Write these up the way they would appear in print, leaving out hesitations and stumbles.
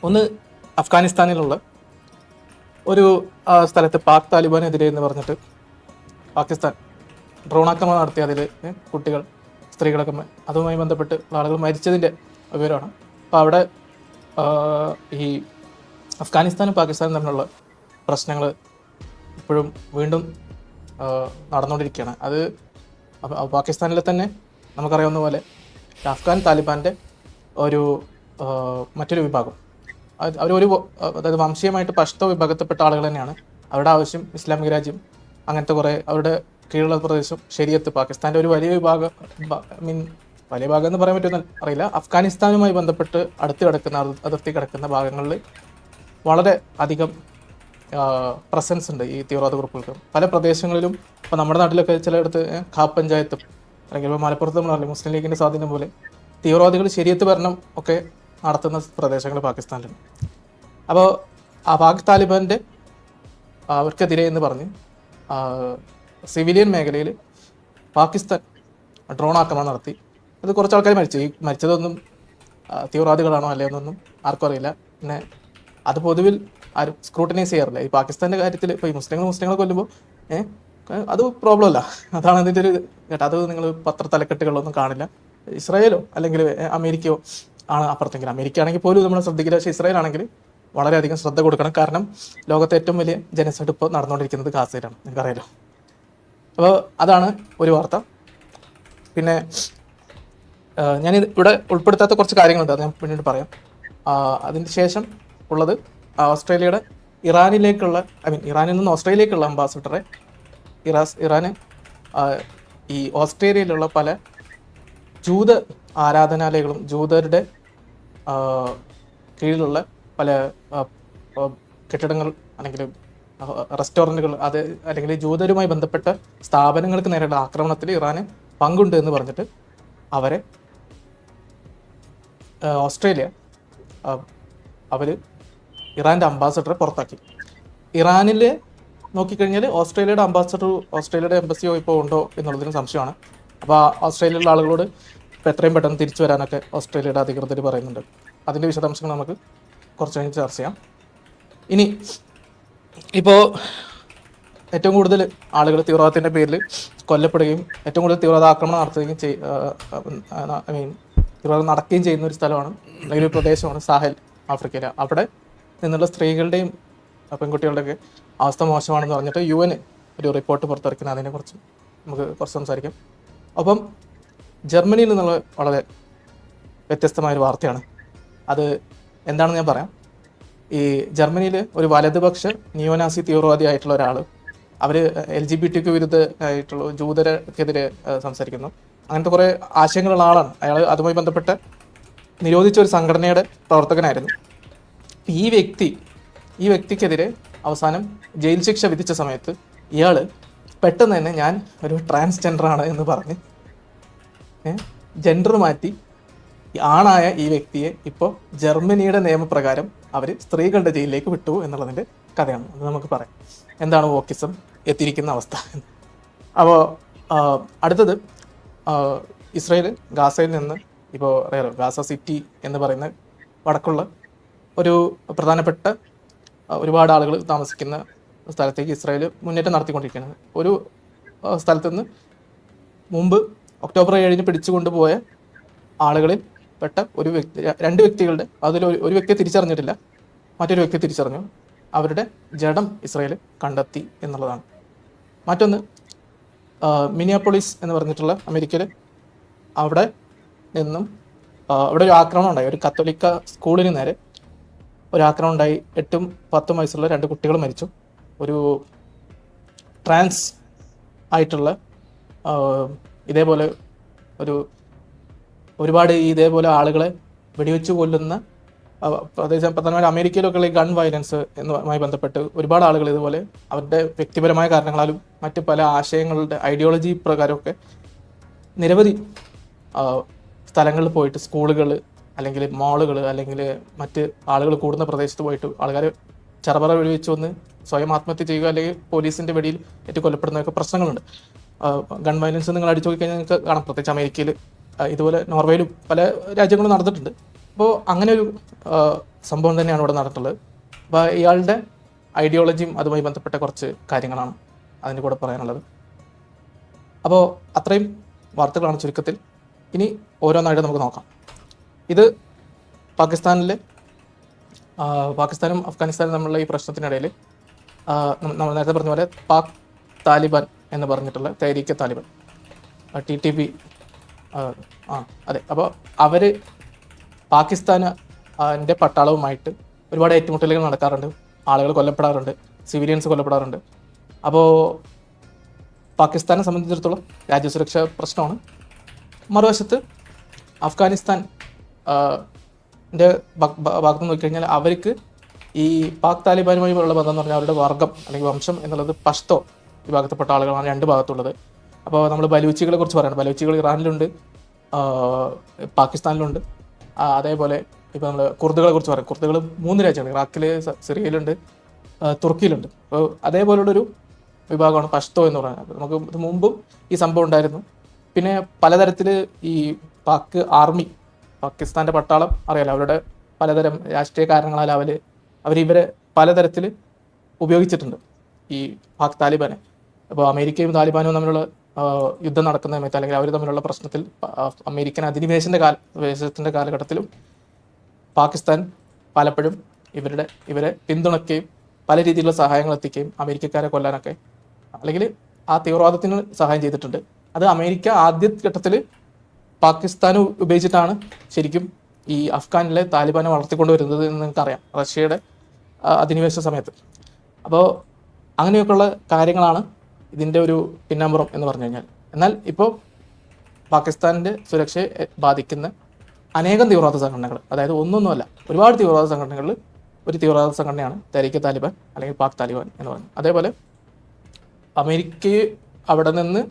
ഒന്ന് അഫ്ഗാനിസ്ഥാനിലുള്ള ഒരു സ്ഥലത്ത് പാക് താലിബാനെതിരെ എന്ന് പറഞ്ഞിട്ട് പാകിസ്ഥാൻ ഡ്രോൺ ആക്രമണം നടത്തി അതിൽ കുട്ടികൾ സ്ത്രീകളൊക്കെ അതുമായി ബന്ധപ്പെട്ട് ആളുകൾ മരിച്ചതിൻ്റെ വിവരമാണ്. അപ്പോൾ അവിടെ ഈ അഫ്ഗാനിസ്ഥാനും പാകിസ്ഥാനും തമ്മിലുള്ള പ്രശ്നങ്ങൾ ഇപ്പോഴും വീണ്ടും നടന്നുകൊണ്ടിരിക്കുകയാണ്. അത് പാകിസ്ഥാനിലെ തന്നെ നമുക്കറിയാവുന്ന പോലെ അഫ്ഗാൻ താലിബാൻ്റെ ഒരു മറ്റൊരു വിഭാഗം, അവരൊരു അതായത് വംശീയമായിട്ട് പഷ്തോ വിഭാഗത്തിൽപ്പെട്ട ആളുകൾ തന്നെയാണ്. അവരുടെ ആവശ്യം ഇസ്ലാമിക രാജ്യം, അങ്ങനത്തെ കുറേ അവരുടെ കീഴുള്ള പ്രദേശം, ശരിയത്ത്, പാകിസ്ഥാൻ്റെ ഒരു വലിയ വിഭാഗം, വലിയ ഭാഗം എന്ന് പറയാൻ പറ്റുമെന്ന് അറിയില്ല, അഫ്ഗാനിസ്ഥാനുമായി ബന്ധപ്പെട്ട് അടുത്ത് കിടക്കുന്ന അതിർത്തി കിടക്കുന്ന ഭാഗങ്ങളിൽ വളരെ അധികം പ്രസൻസ് ഉണ്ട് ഈ തീവ്രവാദ ഗ്രൂപ്പുകൾക്ക്. പല പ്രദേശങ്ങളിലും ഇപ്പോൾ നമ്മുടെ നാട്ടിലൊക്കെ ചിലയിടത്ത് ഖാബ് പഞ്ചായത്തും അല്ലെങ്കിൽ ഇപ്പോൾ മലപ്പുറത്ത് നമ്മൾ പറഞ്ഞില്ല മുസ്ലിം ലീഗിൻ്റെ സ്വാധീനം പോലെ തീവ്രവാദികൾ ശരിയത്ത് ഭരണം ഒക്കെ നടത്തുന്ന പ്രദേശങ്ങൾ പാകിസ്ഥാനിലുണ്ട്. അപ്പോൾ ആ പാക് താലിബാൻ്റെ അവർക്കെതിരെ എന്ന് പറഞ്ഞ് സിവിലിയൻ മേഖലയിൽ പാകിസ്ഥാൻ ഡ്രോൺ ആക്രമണം നടത്തി. അത് കുറച്ച് ആൾക്കാർ മരിച്ചു. ഈ മരിച്ചതൊന്നും തീവ്രവാദികളാണോ അല്ലയെന്നൊന്നും ആർക്കും അറിയില്ല. പിന്നെ അത് പൊതുവിൽ ആരും സ്ക്രൂട്ടനൈസ് ചെയ്യാറില്ല. ഈ പാകിസ്ഥാൻ്റെ കാര്യത്തിൽ ഇപ്പോൾ ഈ മുസ്ലിങ്ങളെ കൊല്ലുമ്പോൾ അത് പ്രോബ്ലം അല്ല, അതാണ് അതിൻ്റെ ഒരു കേട്ടോ. അത് നിങ്ങൾ പത്രത്തലക്കെട്ടുകളൊന്നും കാണില്ല. ഇസ്രായേലോ അല്ലെങ്കിൽ അമേരിക്കയോ ആണ് അപ്പുറത്തെങ്കിൽ. അമേരിക്ക ആണെങ്കിൽ പോലും നമ്മൾ ശ്രദ്ധിക്കില്ല. പക്ഷേ ഇസ്രായേൽ ആണെങ്കിൽ വളരെയധികം ശ്രദ്ധ കൊടുക്കണം. കാരണം ലോകത്തെ ഏറ്റവും വലിയ ജനസൈഡ് ഇപ്പോൾ നടന്നുകൊണ്ടിരിക്കുന്നത് ഗാസയിലാണ്, നിങ്ങൾക്കറിയാലോ. അപ്പോൾ അതാണ് ഒരു വാർത്ത. പിന്നെ ഞാൻ ഇവിടെ ഉൾപ്പെടുത്താത്ത കുറച്ച് കാര്യങ്ങളുണ്ട്, അത് ഞാൻ പിന്നീട് പറയാം. അതിന് ശേഷം ഉള്ളത് ഓസ്ട്രേലിയയുടെ ഇറാനിലേക്കുള്ള ഇറാനിൽ നിന്ന് ഓസ്ട്രേലിയയിലേക്കുള്ള അംബാസിഡറെ ഇറാന് ഈ ഓസ്ട്രേലിയയിലുള്ള പല ജൂത ആരാധനാലയങ്ങളും ജൂതരുടെ കീഴിലുള്ള പല കെട്ടിടങ്ങൾ അല്ലെങ്കിൽ റെസ്റ്റോറൻറ്റുകൾ, അത് അല്ലെങ്കിൽ ജൂതരുമായി ബന്ധപ്പെട്ട സ്ഥാപനങ്ങൾക്ക് നേരെയുള്ള ആക്രമണത്തിൽ ഇറാന് പങ്കുണ്ട് എന്ന് പറഞ്ഞിട്ട് അവരെ ഓസ്ട്രേലിയ അവർ ഇറാൻ്റെ അംബാസഡറെ പുറത്താക്കി. ഇറാനിൽ നോക്കിക്കഴിഞ്ഞാൽ ഓസ്ട്രേലിയയുടെ എംബസിയോ ഇപ്പോൾ ഉണ്ടോ എന്നുള്ളതിന് സംശയമാണ്. അപ്പോൾ ഓസ്ട്രേലിയയിലുള്ള ആളുകളോട് ഇപ്പോൾ എത്രയും പെട്ടെന്ന് തിരിച്ചു വരാനൊക്കെ ഓസ്ട്രേലിയയുടെ അധികൃതർ പറയുന്നുണ്ട്. അതിൻ്റെ വിശദാംശങ്ങൾ നമുക്ക് കുറച്ച് കഴിഞ്ഞ് ചർച്ച ചെയ്യാം. ഇനി ഇപ്പോൾ ഏറ്റവും കൂടുതൽ ആളുകൾ തീവ്രവാദത്തിൻ്റെ പേരിൽ കൊല്ലപ്പെടുകയും ഏറ്റവും കൂടുതൽ തീവ്രവാദ ആക്രമണം നടത്തുകയും തീവ്രവാദം നടക്കുകയും ചെയ്യുന്ന ഒരു സ്ഥലമാണ് അല്ലെങ്കിൽ ഒരു പ്രദേശമാണ് സാഹൽ, ആഫ്രിക്കയിലെ. അവിടെ നിന്നുള്ള സ്ത്രീകളുടെയും പെൺകുട്ടികളുടെയൊക്കെ അവസ്ഥ മോശമാണെന്ന് പറഞ്ഞിട്ട് UN ഒരു റിപ്പോർട്ട് പുറത്തിറക്കുന്നത്, അതിനെക്കുറിച്ച് നമുക്ക് കുറച്ച് സംസാരിക്കാം. ഒപ്പം ജർമ്മനിയിൽ നിന്നുള്ള വളരെ വ്യത്യസ്തമായൊരു വാർത്തയാണ്. അത് എന്താണെന്ന് ഞാൻ പറയാം. ഈ ജർമ്മനിയിൽ ഒരു വലതുപക്ഷ നിയോനാസി തീവ്രവാദി ആയിട്ടുള്ള ഒരാൾ, അവർ LGBT വിരുദ്ധ ആയിട്ടുള്ള ജൂതർക്കെതിരെ സംസാരിക്കുന്നു. അങ്ങനത്തെ കുറേ ആശയങ്ങളുള്ള ആളാണ് അയാൾ. അതുമായി ബന്ധപ്പെട്ട് നിരോധിച്ച ഒരു സംഘടനയുടെ പ്രവർത്തകനായിരുന്നു. ഈ വ്യക്തിക്കെതിരെ അവസാനം ജയിൽ ശിക്ഷ വിധിച്ച സമയത്ത് ഇയാൾ പെട്ടെന്ന് തന്നെ ഞാൻ ഒരു ട്രാൻസ്ജെൻഡറാണ് എന്ന് പറഞ്ഞ് ജെൻഡർ മാറ്റി ആണായ ഈ വ്യക്തിയെ ഇപ്പോൾ ജർമ്മനിയുടെ നിയമപ്രകാരം അവർ സ്ത്രീകളുടെ ജയിലിലേക്ക് വിട്ടു എന്നുള്ളതിൻ്റെ കഥയാണ്. അത് നമുക്ക് പറയാം എന്താണ് വോക്കിസം എത്തിയിരിക്കുന്ന അവസ്ഥ. അപ്പോൾ അടുത്തത് ഇസ്രായേൽ ഗാസയിൽ നിന്ന് ഇപ്പോൾ ഗാസ സിറ്റി എന്ന് പറയുന്ന വടക്കുള്ള ഒരു പ്രധാനപ്പെട്ട ഒരുപാട് ആളുകൾ താമസിക്കുന്ന സ്ഥലത്തേക്ക് ഇസ്രായേൽ മുന്നേറ്റം നടത്തിക്കൊണ്ടിരിക്കുകയാണ്. ഒരു സ്ഥലത്തു നിന്ന് മുമ്പ് ഒക്ടോബർ 7 പിടിച്ചുകൊണ്ടുപോയ ആളുകളിൽ പെട്ട രണ്ട് വ്യക്തികളുടെ ഒരു വ്യക്തിയെ തിരിച്ചറിഞ്ഞിട്ടില്ല, മറ്റൊരു വ്യക്തിയെ തിരിച്ചറിഞ്ഞു. അവരുടെ ജഡം ഇസ്രായേൽ കണ്ടെത്തി എന്നുള്ളതാണ്. മറ്റൊന്ന് മിനിയാപോളിസ് എന്ന് പറഞ്ഞിട്ടുള്ള അമേരിക്കയിൽ, അവിടെ നിന്നും അവിടെ ഒരു ആക്രമണം ഉണ്ടായി. ഒരു കത്തോലിക്ക സ്കൂളിന് നേരെ ഒരു ആക്രമണം ഉണ്ടായി. 8ഉം 10ഉം വയസ്സുള്ള 2 കുട്ടികൾ മരിച്ചു. ഒരു ട്രാൻസ് ആയിട്ടുള്ള ഇതേപോലെ ഒരുപാട് ഇതേപോലെ ആളുകളെ വെടിവെച്ച് കൊല്ലുന്ന പ്രധാനമായും അമേരിക്കയിലൊക്കെയുള്ള ഗൺ വയലൻസ് എന്നുമായി ബന്ധപ്പെട്ട് ഒരുപാട് ആളുകൾ ഇതുപോലെ അവരുടെ വ്യക്തിപരമായ കാരണങ്ങളാലും മറ്റ് പല ആശയങ്ങളുടെ ഐഡിയോളജി പ്രകാരമൊക്കെ നിരവധി സ്ഥലങ്ങളിൽ പോയിട്ട്, സ്കൂളുകൾ അല്ലെങ്കിൽ മാളുകൾ അല്ലെങ്കിൽ മറ്റ് ആളുകൾ കൂടുന്ന പ്രദേശത്ത് പോയിട്ട് ആൾക്കാർ ചറപറ വെടിവെച്ച് വന്ന് സ്വയം ആത്മഹത്യ ചെയ്യുക അല്ലെങ്കിൽ പോലീസിൻ്റെ വെടിയിൽ ഏറ്റ് കൊല്ലപ്പെടുന്നതൊക്കെ പ്രശ്നങ്ങളുണ്ട്. ഗൺ വയലൻസ് നിങ്ങൾ അടിച്ചു നോക്കിക്കഴിഞ്ഞാൽ നിങ്ങൾക്ക് കാണാം. പ്രത്യേകിച്ച് അമേരിക്കയിൽ, ഇതുപോലെ നോർവേയിലും പല രാജ്യങ്ങളും നടന്നിട്ടുണ്ട്. അപ്പോൾ അങ്ങനെ ഒരു സംഭവം തന്നെയാണ് ഇവിടെ നടന്നിട്ടുള്ളത്. അപ്പോൾ ഇയാളുടെ ഐഡിയോളജിയും അതുമായി ബന്ധപ്പെട്ട കുറച്ച് കാര്യങ്ങളാണ് അതിൻ്റെ കൂടെ പറയാനുള്ളത്. അപ്പോൾ അത്രയും വാർത്തകളാണ് ചുരുക്കത്തിൽ. ഇനി ഓരോന്നായിട്ട് നമുക്ക് നോക്കാം. ഇത് പാകിസ്ഥാനും അഫ്ഗാനിസ്ഥാനും തമ്മിലുള്ള ഈ പ്രശ്നത്തിനിടയിൽ നമ്മൾ നേരത്തെ പറഞ്ഞ പോലെ പാക് താലിബാൻ എന്ന് പറഞ്ഞിട്ടുള്ള തെഹ്രീക്കെ താലിബാൻ TTP അതെ. അപ്പോൾ അവർ പാകിസ്ഥാൻ്റെ പട്ടാളവുമായിട്ട് ഒരുപാട് ഏറ്റുമുട്ടലുകൾ നടക്കാറുണ്ട്, ആളുകൾ കൊല്ലപ്പെടാറുണ്ട്, സിവിലിയൻസ് കൊല്ലപ്പെടാറുണ്ട്. അപ്പോൾ പാകിസ്ഥാനെ സംബന്ധിച്ചിടത്തോളം രാജ്യസുരക്ഷാ പ്രശ്നമാണ്. മറുവശത്ത് അഫ്ഗാനിസ്ഥാൻ ഭാഗത്ത് നോക്കിക്കഴിഞ്ഞാൽ അവർക്ക് ഈ പാക് താലിബാനുമായി ഉള്ള ബന്ധം എന്ന് പറഞ്ഞാൽ അവരുടെ വർഗം അല്ലെങ്കിൽ വംശം എന്നുള്ളത് പഷ്തോ വിഭാഗത്തിൽപ്പെട്ട ആളുകളാണ് രണ്ട് ഭാഗത്തുള്ളത്. അപ്പോൾ നമ്മൾ ബലൂച്ചികളെ കുറിച്ച് പറയണം. ബലൂച്ചികൾ ഇറാനിലുണ്ട്, പാകിസ്ഥാനിലുണ്ട്. അതേപോലെ ഇപ്പോൾ നമ്മൾ കുർദുകളെ കുറിച്ച് പറയാം. കുർദുകൾ 3 രാജ്യങ്ങൾ, ഇറാഖിൽ, സിറിയയിലുണ്ട്, തുർക്കിയിലുണ്ട്. അപ്പോൾ അതേപോലുള്ളൊരു വിഭാഗമാണ് പഷ്തോ എന്ന് പറയുന്നത്. നമുക്ക് ഇത് മുമ്പും ഈ സംഭവം ഉണ്ടായിരുന്നു. പിന്നെ പലതരത്തിൽ ഈ പാക് ആർമി, പാകിസ്ഥാൻ്റെ പട്ടാളം അറിയാലോ, അവരുടെ പലതരം രാഷ്ട്രീയ കാരണങ്ങളാൽ അവരിവരെ പലതരത്തിൽ ഉപയോഗിച്ചിട്ടുണ്ട് ഈ പാക് താലിബാനെ. അപ്പോൾ അമേരിക്കയും താലിബാനും തമ്മിലുള്ള യുദ്ധം നടക്കുന്ന സമയത്ത് അല്ലെങ്കിൽ അവർ തമ്മിലുള്ള പ്രശ്നത്തിൽ അമേരിക്കൻ അധിനിവേശത്തിൻ്റെ കാലഘട്ടത്തിലും പാകിസ്ഥാൻ പലപ്പോഴും ഇവരെ പിന്തുണയ്ക്കുകയും പല രീതിയിലുള്ള സഹായങ്ങൾ എത്തിക്കുകയും അമേരിക്കക്കാരെ കൊല്ലാനൊക്കെ അല്ലെങ്കിൽ ആ തീവ്രവാദത്തിന് സഹായം ചെയ്തിട്ടുണ്ട്. അത് അമേരിക്ക ആദ്യഘട്ടത്തിൽ പാകിസ്ഥാൻ ഉപയോഗിച്ചിട്ടാണ് ശരിക്കും ഈ അഫ്ഗാനിലെ താലിബാനെ വളർത്തിക്കൊണ്ടുവരുന്നത് എന്ന് നിങ്ങൾക്കറിയാം, റഷ്യയുടെ അധിനിവേശ സമയത്ത്. അപ്പോൾ അങ്ങനെയൊക്കെയുള്ള കാര്യങ്ങളാണ് ഇതിൻ്റെ ഒരു പിന്നാമ്പുറം എന്ന് പറഞ്ഞു കഴിഞ്ഞാൽ. എന്നാൽ ഇപ്പോൾ പാകിസ്ഥാൻ്റെ സുരക്ഷയെ ബാധിക്കുന്ന അനേകം തീവ്രവാദ സംഘടനകൾ, അതായത് ഒന്നൊന്നുമല്ല ഒരുപാട് തീവ്രവാദ സംഘടനകളിൽ ഒരു തീവ്രവാദ സംഘടനയാണ് തെഹ്രീക്കെ താലിബാൻ അല്ലെങ്കിൽ പാക് താലിബാൻ എന്ന് പറയുന്നത്. അതേപോലെ അമേരിക്കയെ അവിടെ നിന്ന്,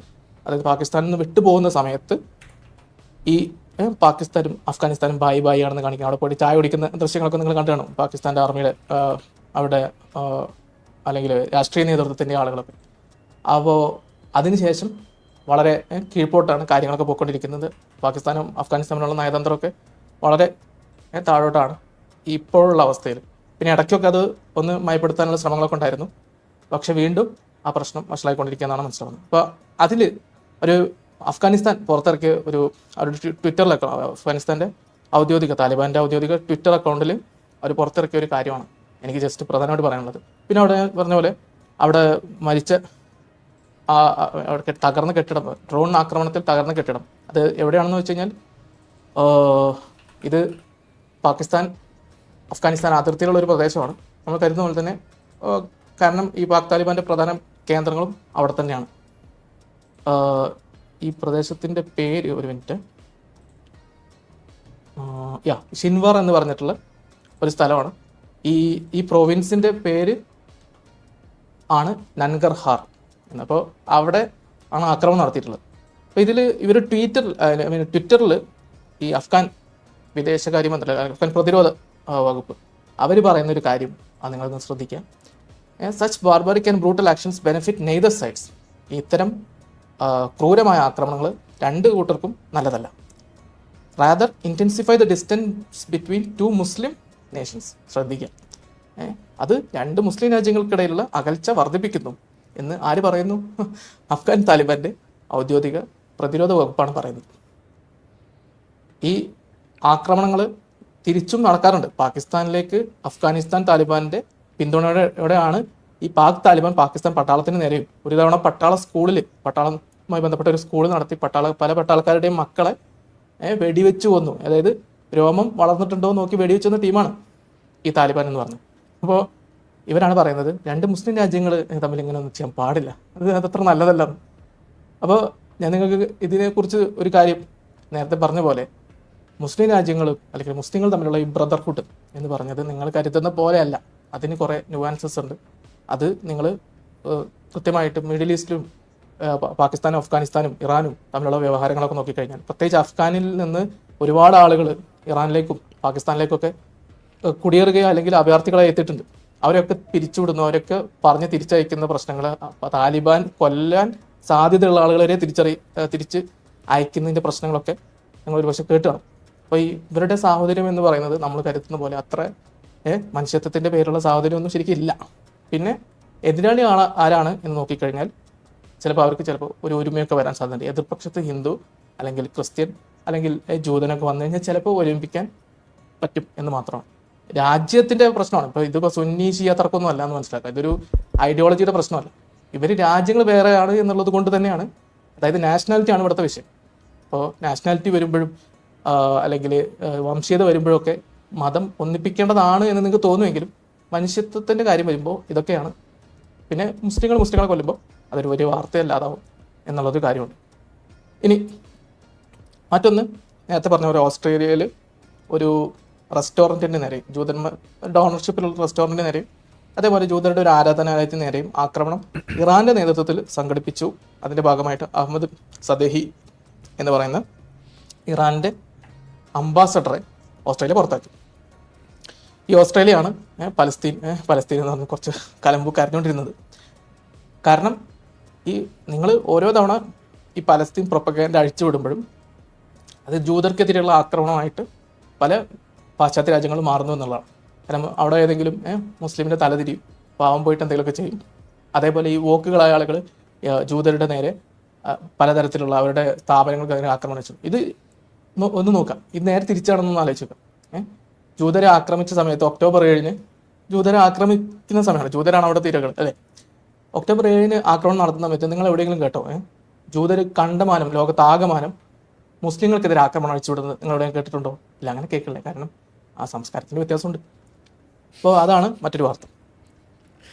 അതായത് പാകിസ്ഥാനിൽ നിന്ന് വിട്ടുപോകുന്ന സമയത്ത് ഈ പാകിസ്ഥാനും അഫ്ഗാനിസ്ഥാനും ബായി ആണെന്ന് കാണിക്കണം. അവിടെ പോയി ചായ കുടിക്കുന്ന ദൃശ്യങ്ങളൊക്കെ നിങ്ങൾ കണ്ടു കാണും. പാകിസ്ഥാൻ്റെ ആർമിയുടെ അവിടെ അല്ലെങ്കിൽ രാഷ്ട്രീയ നേതൃത്വത്തിൻ്റെ ആളുകളൊക്കെ. അപ്പോൾ അതിനുശേഷം വളരെ കീഴ്പോട്ടാണ് കാര്യങ്ങളൊക്കെ പോയിക്കൊണ്ടിരിക്കുന്നത്. പാകിസ്ഥാനും അഫ്ഗാനിസ്ഥാനിലുള്ള നയതന്ത്രമൊക്കെ വളരെ താഴോട്ടാണ് ഇപ്പോഴുള്ള അവസ്ഥയിൽ. പിന്നെ ഇടയ്ക്കൊക്കെ അത് ഒന്ന് മയപ്പെടുത്താനുള്ള ശ്രമങ്ങളൊക്കെ ഉണ്ടായിരുന്നു. പക്ഷെ വീണ്ടും ആ പ്രശ്നം വഷളായിക്കൊണ്ടിരിക്കുകയെന്നാണ് മനസ്സിലാവുന്നത്. അപ്പോൾ അതിൽ ഒരു അഫ്ഗാനിസ്ഥാൻ പുറത്തിറക്കിയ അവരുടെ ട്വിറ്ററിൽ അഫ്ഗാനിസ്ഥാൻ്റെ താലിബാൻ്റെ ഔദ്യോഗിക ട്വിറ്റർ അക്കൗണ്ടിൽ അവർ പുറത്തിറക്കിയ ഒരു കാര്യമാണ് എനിക്ക് ജസ്റ്റ് പ്രധാനമായിട്ട് പറയാനുള്ളത്. പിന്നെ അവിടെ പറഞ്ഞ പോലെ അവിടെ മരിച്ച അവിടെ തകർന്ന കെട്ടിടം, ഡ്രോൺ ആക്രമണത്തിൽ തകർന്ന കെട്ടിടം, അത് എവിടെയാണെന്ന് വെച്ച് കഴിഞ്ഞാൽ ഇത് പാകിസ്ഥാൻ അഫ്ഗാനിസ്ഥാൻ അതിർത്തിയിലുള്ള ഒരു പ്രദേശമാണ്. നമ്മൾ കരുതുന്ന പോലെ തന്നെ, കാരണം ഈ പാക് താലിബാൻ്റെ പ്രധാന കേന്ദ്രങ്ങളും അവിടെ തന്നെയാണ്. ഈ പ്രദേശത്തിൻ്റെ പേര് ഒരു മിനിറ്റ്, ഷിൻവാർ എന്ന് പറഞ്ഞിട്ടുള്ള ഒരു സ്ഥലമാണ്. ഈ പ്രൊവിൻസിൻ്റെ പേര് ആണ് നൻഗർഹാർ. അപ്പോൾ അവിടെ ആണ് ആക്രമണം നടത്തിയിട്ടുള്ളത്. അപ്പോൾ ഇതിൽ ഇവർ ട്വിറ്ററിൽ ഈ അഫ്ഗാൻ വിദേശകാര്യ മന്ത്രാലയം, അഫ്ഗാൻ പ്രതിരോധ വകുപ്പ്, അവർ പറയുന്നൊരു കാര്യം നിങ്ങളൊന്ന് ശ്രദ്ധിക്കാം. Such barbaric and brutal actions benefit neither sides. ഇത്തരം ക്രൂരമായ ആക്രമണങ്ങൾ രണ്ട് കൂട്ടർക്കും നല്ലതല്ല. Rather intensify the distance between 2 Muslim Nations. ശ്രദ്ധിക്കാം, അത് 2 മുസ്ലിം രാജ്യങ്ങൾക്കിടയിലുള്ള അകൽച്ച വർദ്ധിപ്പിക്കുന്നു എന്ന് ആര് പറയുന്നു? അഫ്ഗാൻ താലിബാൻ്റെ ഔദ്യോഗിക പ്രതിരോധ വകുപ്പാണ് പറയുന്നത്. ഈ ആക്രമണങ്ങൾ തിരിച്ചും നടക്കാറുണ്ട്. പാകിസ്ഥാനിലേക്ക് അഫ്ഗാനിസ്ഥാൻ താലിബാൻ്റെ പിന്തുണയോടെയാണ് ഈ പാക് താലിബാൻ പാകിസ്ഥാൻ പട്ടാളത്തിന് നേരെയും ഒരു തവണ പട്ടാളവുമായി ബന്ധപ്പെട്ട ഒരു സ്കൂൾ നടത്തി പല പട്ടാളക്കാരുടെയും മക്കളെ വെടിവെച്ച് കൊന്നു. അതായത് രോമം വളർന്നിട്ടുണ്ടോ എന്ന് നോക്കി വെടിവെച്ചെന്ന ടീമാണ് ഈ താലിബാൻ എന്ന് പറഞ്ഞത്. അപ്പോൾ ഇവരാണ് പറയുന്നത് 2 മുസ്ലിം രാജ്യങ്ങൾ തമ്മിൽ ഇങ്ങനെ ഒന്നും ചെയ്യാൻ പാടില്ല, അതത്ര നല്ലതല്ല. അപ്പോൾ ഞാൻ നിങ്ങൾക്ക് ഇതിനെക്കുറിച്ച് ഒരു കാര്യം നേരത്തെ പറഞ്ഞ പോലെ, മുസ്ലിം രാജ്യങ്ങൾ അല്ലെങ്കിൽ മുസ്ലിങ്ങൾ തമ്മിലുള്ള ഈ ബ്രദർഹുഡ് എന്ന് പറഞ്ഞത് നിങ്ങൾ കരുതുന്ന പോലെയല്ല. അതിന് കുറേ ന്യൂവാൻസസ് ഉണ്ട്. അത് നിങ്ങൾ കൃത്യമായിട്ട് മിഡിൽ ഈസ്റ്റിലും പാകിസ്ഥാനും അഫ്ഗാനിസ്ഥാനും ഇറാനും തമ്മിലുള്ള വ്യവഹാരങ്ങളൊക്കെ നോക്കിക്കഴിഞ്ഞാൽ, പ്രത്യേകിച്ച് അഫ്ഗാനിൽ നിന്ന് ഒരുപാട് ആളുകൾ ഇറാനിലേക്കും പാകിസ്ഥാനിലേക്കൊക്കെ കുടിയേറുകയോ അല്ലെങ്കിൽ അഭയാർത്ഥികളെ എത്തിയിട്ടുണ്ട്. അവരൊക്കെ പിരിച്ചുവിടുന്നു, അവരൊക്കെ പറഞ്ഞ് തിരിച്ചയക്കുന്ന പ്രശ്നങ്ങൾ, താലിബാൻ കൊല്ലാൻ സാധ്യതയുള്ള ആളുകളെ തിരിച്ച് അയക്കുന്നതിൻ്റെ പ്രശ്നങ്ങളൊക്കെ നിങ്ങൾ ഒരുപക്ഷെ കേട്ടാണ്. അപ്പോൾ ഈ ഇവരുടെ സാഹോദര്യം എന്ന് പറയുന്നത് നമ്മൾ കരുതുന്ന പോലെ അത്ര മനുഷ്യത്വത്തിൻ്റെ പേരുള്ള സാഹോദര്യമൊന്നും ശരിക്കും ഇല്ല. പിന്നെ എതിരാളി ആരാണ് എന്ന് നോക്കിക്കഴിഞ്ഞാൽ ചിലപ്പോൾ അവർക്ക് ചിലപ്പോൾ ഒരു ഒരുമയൊക്കെ വരാൻ സാധ്യതയുണ്ട്. എതിർപക്ഷത്ത് ഹിന്ദു അല്ലെങ്കിൽ ക്രിസ്ത്യൻ അല്ലെങ്കിൽ ജൂതനൊക്കെ വന്നു കഴിഞ്ഞാൽ ചിലപ്പോൾ ഒരുമിപ്പിക്കാൻ പറ്റും എന്ന് മാത്രമാണ്. രാജ്യത്തിൻ്റെ പ്രശ്നമാണ്. ഇപ്പോൾ ഇതിപ്പോൾ സുന്നി ഷിയ തർക്കമൊന്നും അല്ല എന്ന് മനസ്സിലാക്കുക. ഇതൊരു ഐഡിയോളജിയുടെ പ്രശ്നമല്ല. ഇവർ രാജ്യങ്ങൾ വേറെയാണ് എന്നുള്ളത് കൊണ്ട് തന്നെയാണ്, അതായത് നാഷണാലിറ്റിയാണ് ഇവിടുത്തെ വിഷയം. അപ്പോൾ നാഷണാലിറ്റി വരുമ്പോഴും അല്ലെങ്കിൽ വംശീയത വരുമ്പോഴൊക്കെ മതം ഒന്നിപ്പിക്കേണ്ടതാണ് എന്ന് നിങ്ങൾക്ക് തോന്നുമെങ്കിലും മനുഷ്യത്വത്തിൻ്റെ കാര്യം വരുമ്പോൾ ഇതൊക്കെയാണ്. പിന്നെ മുസ്ലിങ്ങളെ കൊല്ലുമ്പോൾ അതൊരു വലിയ വാർത്തയല്ലാതാവും എന്നുള്ളൊരു കാര്യമുണ്ട്. ഇനി മറ്റൊന്ന്, നേരത്തെ പറഞ്ഞ പോലെ ഓസ്ട്രേലിയയിൽ ഒരു റെസ്റ്റോറൻറ്റിൻ്റെ നേരെയും ജൂതന്മാരുടെ ഓണർഷിപ്പിലുള്ള റെസ്റ്റോറൻറ്റിൻ്റെ നേരെയും അതേപോലെ ജൂതരുടെ ഒരു ആരാധനാലയത്തിന് നേരെയും ആക്രമണം ഇറാൻ്റെ നേതൃത്വത്തിൽ സംഘടിപ്പിച്ചു. അതിൻ്റെ ഭാഗമായിട്ട് അഹമ്മദ് സദേഹി എന്ന് പറയുന്ന ഇറാൻ്റെ അംബാസഡറെ ഓസ്ട്രേലിയ പുറത്താക്കി. ഈ ഓസ്ട്രേലിയയാണ് പലസ്തീൻ എന്ന് പറഞ്ഞ് കുറച്ച് കലമ്പ് കരഞ്ഞുകൊണ്ടിരുന്നത്. കാരണം ഈ നിങ്ങൾ ഓരോ തവണ ഈ പലസ്തീൻ പ്രൊപ്പഗൻഡ അഴിച്ചുവിടുമ്പോഴും അത് ജൂതർക്കെതിരെയുള്ള ആക്രമണമായിട്ട് പല പാശ്ചാത്യ രാജ്യങ്ങളും മാറുന്നു എന്നുള്ളതാണ്. കാരണം അവിടെ ഏതെങ്കിലും മുസ്ലിമിൻ്റെ തലതിരിയും, പാവം പോയിട്ട് എന്തെങ്കിലുമൊക്കെ ചെയ്യും. അതേപോലെ ഈ വോക്കുകളായ ആളുകൾ ജൂതരുടെ നേരെ പലതരത്തിലുള്ള അവരുടെ സ്ഥാപനങ്ങൾക്ക് അതിനെ ആക്രമണിച്ചു. ഇത് ഒന്ന് നോക്കാം, ഇത് നേരെ തിരിച്ചാണെന്നൊന്ന് ആലോചിച്ച് നോക്കാം. ജൂതരെ ആക്രമിച്ച സമയത്ത് ഒക്ടോബർ 7 ജൂതരെ ആക്രമിക്കുന്ന സമയമാണ്, ജൂതരാണ് അവിടെ തിരകൾ അല്ലേ. ഒക്ടോബർ 7 ആക്രമണം നടത്തുന്ന സമയത്ത് നിങ്ങൾ എവിടെയെങ്കിലും കേട്ടോ ജൂതർ കണ്ടമാനം ലോകത്താകമാനം മുസ്ലിങ്ങൾക്കെതിരെ ആക്രമണം അഴിച്ചുവിടുന്നത് നിങ്ങൾ എവിടെയും കേട്ടിട്ടുണ്ടോ? ഇല്ല, അങ്ങനെ കേൾക്കില്ല. കാരണം ആ സംസ്കാരത്തിൻ്റെ വ്യത്യാസമുണ്ട്. അപ്പോൾ അതാണ് മറ്റൊരു വാർത്ത.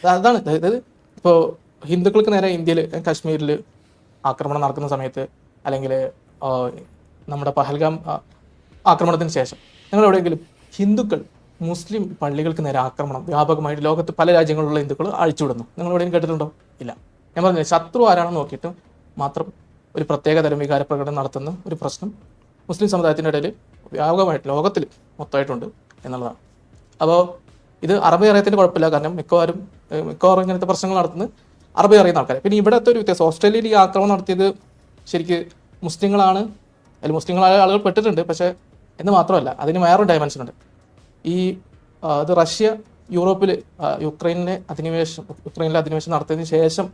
അതാണ് അതായത് ഇപ്പോൾ ഹിന്ദുക്കൾക്ക് നേരെ ഇന്ത്യയിൽ കാശ്മീരിൽ ആക്രമണം നടക്കുന്ന സമയത്ത് അല്ലെങ്കിൽ നമ്മുടെ പഹൽഗാം ആക്രമണത്തിന് ശേഷം നിങ്ങൾ എവിടെയെങ്കിലും ഹിന്ദുക്കൾ മുസ്ലിം പള്ളികൾക്ക് നേരെ ആക്രമണം വ്യാപകമായിട്ട് ലോകത്ത് പല രാജ്യങ്ങളിലുള്ള ഹിന്ദുക്കൾ അഴിച്ചുവിടുന്നു നിങ്ങൾ എവിടെയും കേട്ടിട്ടുണ്ടോ? ഇല്ല. ഞാൻ പറഞ്ഞില്ല, ശത്രു ആരാണെന്ന് നോക്കിയിട്ട് മാത്രം ഒരു പ്രത്യേക തരം വികാരപ്രകടനം നടത്തുന്ന ഒരു പ്രശ്നം മുസ്ലിം സമുദായത്തിൻ്റെ ഇടയിൽ വ്യാപകമായിട്ട് ലോകത്തിൽ മൊത്തമായിട്ടുണ്ട് എന്നുള്ളതാണ്. അപ്പോൾ ഇത് അറബി അറിയത്തിൻ്റെ കുഴപ്പമില്ല. കാരണം മിക്കവാറും ഇങ്ങനത്തെ പ്രശ്നങ്ങൾ നടത്തുന്നത് അറബി അറിയുന്ന ആൾക്കാരെ. പിന്നെ ഇവിടുത്തെ ഒരു വ്യത്യാസം, ഓസ്ട്രേലിയയിൽ ഈ ആക്രമണം നടത്തിയത് ശരിക്ക് മുസ്ലിങ്ങളാണ്, അതിൽ മുസ്ലിങ്ങളായ ആളുകൾ പെട്ടിട്ടുണ്ട്. പക്ഷേ എന്ന് മാത്രമല്ല, അതിന് വേറൊരു ഡയമെൻഷൻ ഉണ്ട്. അത് റഷ്യ യൂറോപ്പിൽ യുക്രൈനിലെ അധിനിവേശം നടത്തിയതിന് ശേഷം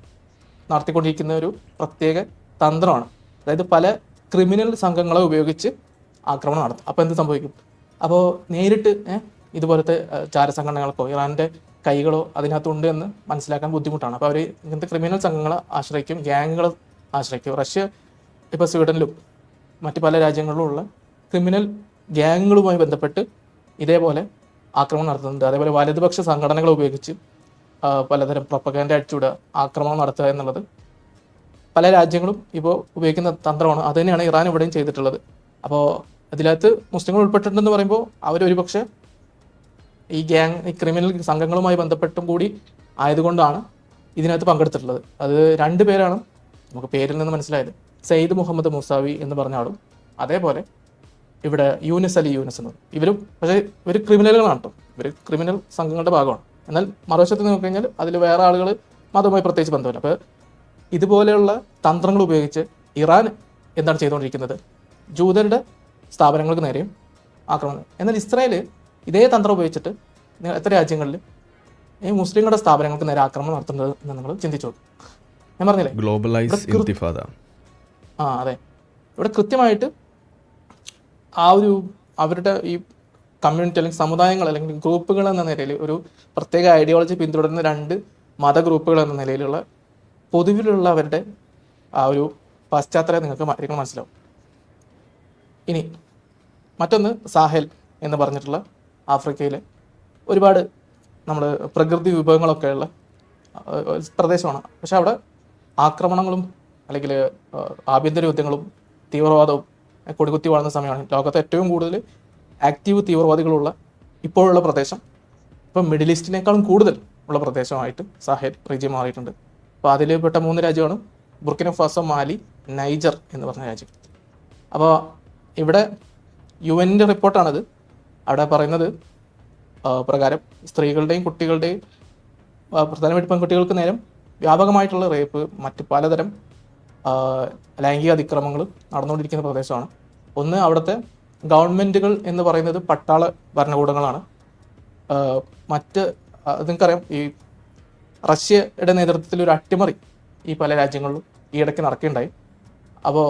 നടത്തിക്കൊണ്ടിരിക്കുന്ന ഒരു പ്രത്യേക തന്ത്രമാണ്. അതായത് പല ക്രിമിനൽ സംഘങ്ങളെ ഉപയോഗിച്ച് ആക്രമണം നടത്തും. അപ്പോൾ എന്ത് സംഭവിക്കും? അപ്പോൾ നേരിട്ട് ഇതുപോലത്തെ ചാരസംഘടനകൾക്കോ ഇറാൻ്റെ കൈകളോ അതിനകത്തുണ്ട് എന്ന് മനസ്സിലാക്കാൻ ബുദ്ധിമുട്ടാണ്. അപ്പോൾ അവർ ഇങ്ങനത്തെ ക്രിമിനൽ സംഘങ്ങളെ ആശ്രയിക്കും, ഗ്യാങ്ങുകളെ ആശ്രയിക്കും. റഷ്യ ഇപ്പോൾ സ്വീഡനിലും മറ്റ് പല രാജ്യങ്ങളിലുമുള്ള ക്രിമിനൽ ഗ്യാങ്ങുകളുമായി ബന്ധപ്പെട്ട് ഇതേപോലെ ആക്രമണം നടത്തുന്നുണ്ട്. അതേപോലെ വലതുപക്ഷ സംഘടനകളെ ഉപയോഗിച്ച് പലതരം പ്രൊപ്പഗൻഡ അടിച്ചുവിടുക, ആക്രമണം നടത്തുക എന്നുള്ളത് പല രാജ്യങ്ങളും ഇപ്പോൾ ഉപയോഗിക്കുന്ന തന്ത്രമാണ്. അത് തന്നെയാണ് ഇറാൻ ഇവിടെയും ചെയ്തിട്ടുള്ളത്. അപ്പോൾ അതിനകത്ത് മുസ്ലിങ്ങൾ ഉൾപ്പെട്ടിട്ടുണ്ടെന്ന് പറയുമ്പോൾ അവരൊരുപക്ഷെ ഈ ക്രിമിനൽ സംഘങ്ങളുമായി ബന്ധപ്പെട്ടും കൂടി ആയതുകൊണ്ടാണ് ഇതിനകത്ത് പങ്കെടുത്തിട്ടുള്ളത്. അത് 2 പേരാണ് നമുക്ക് പേരിൽ നിന്ന് മനസ്സിലായത്. സയ്യിദ് മുഹമ്മദ് മൂസാവി എന്ന് പറഞ്ഞ ആളും അതേപോലെ ഇവിടെ യൂനിസ് അലി യൂനിസ് എന്ന് പറയും. ഇവരും പക്ഷേ ഇവർ ക്രിമിനലുകളാണ് കേട്ടോ. ഇവർ ക്രിമിനൽ സംഘങ്ങളുടെ ഭാഗമാണ്. എന്നാൽ മറുവശത്ത് നോക്കിക്കഴിഞ്ഞാൽ അതിൽ വേറെ ആളുകൾ മതവുമായി പ്രത്യേകിച്ച് ബന്ധമില്ല. അപ്പോൾ ഇതുപോലെയുള്ള തന്ത്രങ്ങൾ ഉപയോഗിച്ച് ഇറാൻ എന്താണ് ചെയ്തുകൊണ്ടിരിക്കുന്നത്? ജൂതരുടെ സ്ഥാപനങ്ങൾക്ക് നേരെയും ആക്രമണം. എന്നാൽ ഇസ്രായേൽ ഇതേ തന്ത്രം ഉപയോഗിച്ചിട്ട് എത്ര രാജ്യങ്ങളിൽ ഈ മുസ്ലിങ്ങളുടെ സ്ഥാപനങ്ങൾക്ക് നേരെ ആക്രമണം നടത്തുന്നത് എന്ന് നിങ്ങൾ ചിന്തിച്ചു നോക്കും. ഞാൻ പറഞ്ഞില്ലേ, ഗ്ലോബലൈസ് ഇന്തിഫാദ. അതെ, ഇവിടെ കൃത്യമായിട്ട് അവരുടെ ഈ കമ്മ്യൂണിറ്റി അല്ലെങ്കിൽ സമുദായങ്ങൾ അല്ലെങ്കിൽ ഗ്രൂപ്പുകൾ എന്ന നിലയിൽ ഒരു പ്രത്യേക ഐഡിയോളജി പിന്തുടരുന്ന 2 മതഗ്രൂപ്പുകൾ എന്ന നിലയിലുള്ള പൊതുവിലുള്ള അവരുടെ ആ ഒരു പശ്ചാത്തലം നിങ്ങൾക്ക് കാര്യങ്ങൾ മനസ്സിലാവും. ഇനി മറ്റൊന്ന് സാഹൽ എന്ന് പറഞ്ഞിട്ടുള്ള ആഫ്രിക്കയിലെ ഒരുപാട് നമ്മൾ പ്രകൃതി വിഭവങ്ങളൊക്കെയുള്ള പ്രദേശമാണ്. പക്ഷെ അവിടെ ആക്രമണങ്ങളും അല്ലെങ്കിൽ ആഭ്യന്തര യുദ്ധങ്ങളും തീവ്രവാദവും കൊടികുത്തി വളർന്ന സമയമാണ്. ലോകത്തെ ഏറ്റവും കൂടുതൽ ആക്റ്റീവ് തീവ്രവാദികളുള്ള ഇപ്പോഴുള്ള പ്രദേശം ഇപ്പം മിഡിൽ ഈസ്റ്റിനേക്കാളും കൂടുതൽ ഉള്ള പ്രദേശമായിട്ട് സാഹൽ റീജിയൻ മാറിയിട്ടുണ്ട്. അപ്പോൾ അതിൽ പെട്ട 3 രാജ്യമാണ് ബുർക്കിന ഫാസോ, മാലി, നൈജർ എന്ന് പറഞ്ഞ രാജ്യം. അപ്പോൾ ഇവിടെ UN റിപ്പോർട്ടാണത്. അവിടെ പറയുന്നത് പ്രകാരം സ്ത്രീകളുടെയും കുട്ടികളുടെയും പ്രധാനമായിട്ട് പെൺകുട്ടികൾക്ക് നേരം വ്യാപകമായിട്ടുള്ള റേപ്പ്, മറ്റ് പലതരം ലൈംഗിക അതിക്രമങ്ങൾ നടന്നുകൊണ്ടിരിക്കുന്ന പ്രദേശമാണ്. ഒന്ന് അവിടുത്തെ ഗവൺമെൻറ്റുകൾ എന്ന് പറയുന്നത് പട്ടാള ഭരണകൂടങ്ങളാണ്. മറ്റ് നിങ്ങൾക്കറിയാം, ഈ റഷ്യയുടെ നേതൃത്വത്തിൽ ഒരു അട്ടിമറി ഈ പല രാജ്യങ്ങളിലും ഈ ഇടയ്ക്ക് നടക്കുകയുണ്ടായി. അപ്പോൾ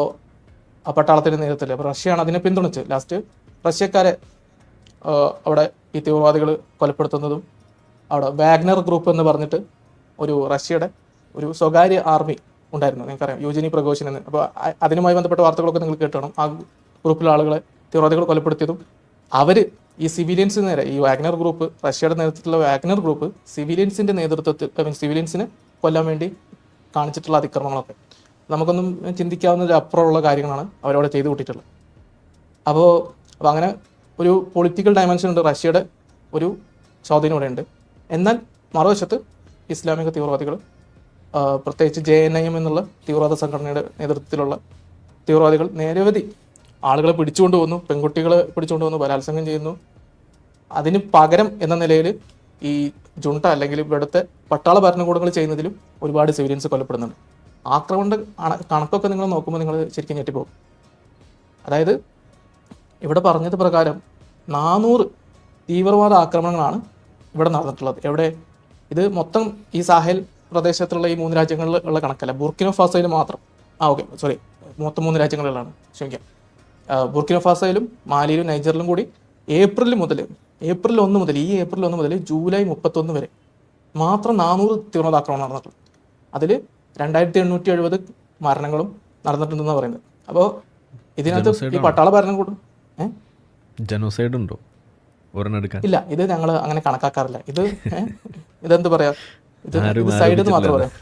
ആ പട്ടാളത്തിൻ്റെ നേതൃത്വത്തിൽ അപ്പോൾ റഷ്യയാണ് അതിനെ പിന്തുണച്ച് ലാസ്റ്റ് റഷ്യക്കാരെ അവിടെ ഈ തീവ്രവാദികൾ കൊലപ്പെടുത്തുന്നതും. അവിടെ വാഗ്നർ ഗ്രൂപ്പ് എന്ന് പറഞ്ഞിട്ട് ഒരു റഷ്യയുടെ ഒരു സ്വകാര്യ ആർമി ഉണ്ടായിരുന്നു, നിങ്ങൾക്കറിയാം, യൂജനി പ്രഗോഷിൻ എന്ന്. അപ്പോൾ അതിനുമായി ബന്ധപ്പെട്ട വാർത്തകളൊക്കെ നിങ്ങൾ കേട്ടണം. ആ ഗ്രൂപ്പിലെ ആളുകളെ തീവ്രവാദികൾ കൊലപ്പെടുത്തിയതും അവർ ഈ സിവിലിയൻസിന് നേരെ, ഈ വാഗ്നർ ഗ്രൂപ്പ്, റഷ്യയുടെ നേതൃത്വത്തിലുള്ള വാഗ്നർ ഗ്രൂപ്പ് സിവിലിയൻസിൻ്റെ നേതൃത്വത്തിൽ സിവിലിയൻസിനെ കൊല്ലാൻ വേണ്ടി കാണിച്ചിട്ടുള്ള അതിക്രമങ്ങളൊക്കെ നമുക്കൊന്നും ചിന്തിക്കാവുന്നതിൽ അപ്പുറമുള്ള കാര്യങ്ങളാണ് അവരവിടെ ചെയ്തു കൂട്ടിയിട്ടുള്ളത്. അപ്പോൾ അങ്ങനെ ഒരു പൊളിറ്റിക്കൽ ഡയമെൻഷൻ ഉണ്ട്, റഷ്യയുടെ ഒരു സ്വാധീനം ഇവിടെ ഉണ്ട്. എന്നാൽ മറുവശത്ത് ഇസ്ലാമിക തീവ്രവാദികൾ, പ്രത്യേകിച്ച് JNIM എന്നുള്ള തീവ്രവാദ സംഘടനയുടെ നേതൃത്വത്തിലുള്ള തീവ്രവാദികൾ നിരവധി ആളുകളെ പിടിച്ചുകൊണ്ട് പോകുന്നു, പെൺകുട്ടികളെ പിടിച്ചുകൊണ്ട് പോകുന്നു, ബലാത്സംഗം ചെയ്യുന്നു. അതിന് പകരം എന്ന നിലയിൽ ഈ ജുണ്ട അല്ലെങ്കിൽ ഇവിടുത്തെ പട്ടാള ഭരണകൂടങ്ങൾ ചെയ്യുന്നതിലും ഒരുപാട് സിവിലിയൻസ് കൊല്ലപ്പെടുന്നുണ്ട്. ആക്രമണ കണക്കൊക്കെ നിങ്ങൾ നോക്കുമ്പോൾ നിങ്ങൾ ശരിക്കും ഞെട്ടിപ്പോകും. അതായത് ഇവിടെ പറഞ്ഞത് പ്രകാരം 400 തീവ്രവാദ ആക്രമണങ്ങളാണ് ഇവിടെ നടന്നിട്ടുള്ളത്. എവിടെ? ഇത് മൊത്തം ഈ സാഹൽ പ്രദേശത്തുള്ള ഈ 3 രാജ്യങ്ങളിൽ ഉള്ള കണക്കല്ല, ബുർക്കിനോ ഫാസോയിൽ മാത്രം. മൊത്തം 3 രാജ്യങ്ങളിലാണ്, ക്ഷമിക്കാം. ബുർക്കിനോ ഫാസോയിലും മാലിയിലും നൈജറിലും കൂടി ഏപ്രിൽ 1 മുതൽ ഈ ഏപ്രിൽ 1 മുതൽ ജൂലൈ 31 വരെ മാത്രം 400 തീവ്രവാദ ആക്രമണം നടന്നിട്ടുള്ളത്. അതിൽ 2870 മരണങ്ങളും നടന്നിട്ടുണ്ടെന്നാണ് പറയുന്നത്. അപ്പോൾ ഇതിനകത്ത് ഈ പട്ടാള ഭരണകൂടം ജനോസൈഡ് ഉണ്ടോ? ഇല്ല, ഇത് ഞങ്ങൾ അങ്ങനെ കണക്കാക്കാറില്ല. ഇതെന്ത് പറയാ, ഇത് സൈഡ് എന്ന് മാത്രം പറയാം,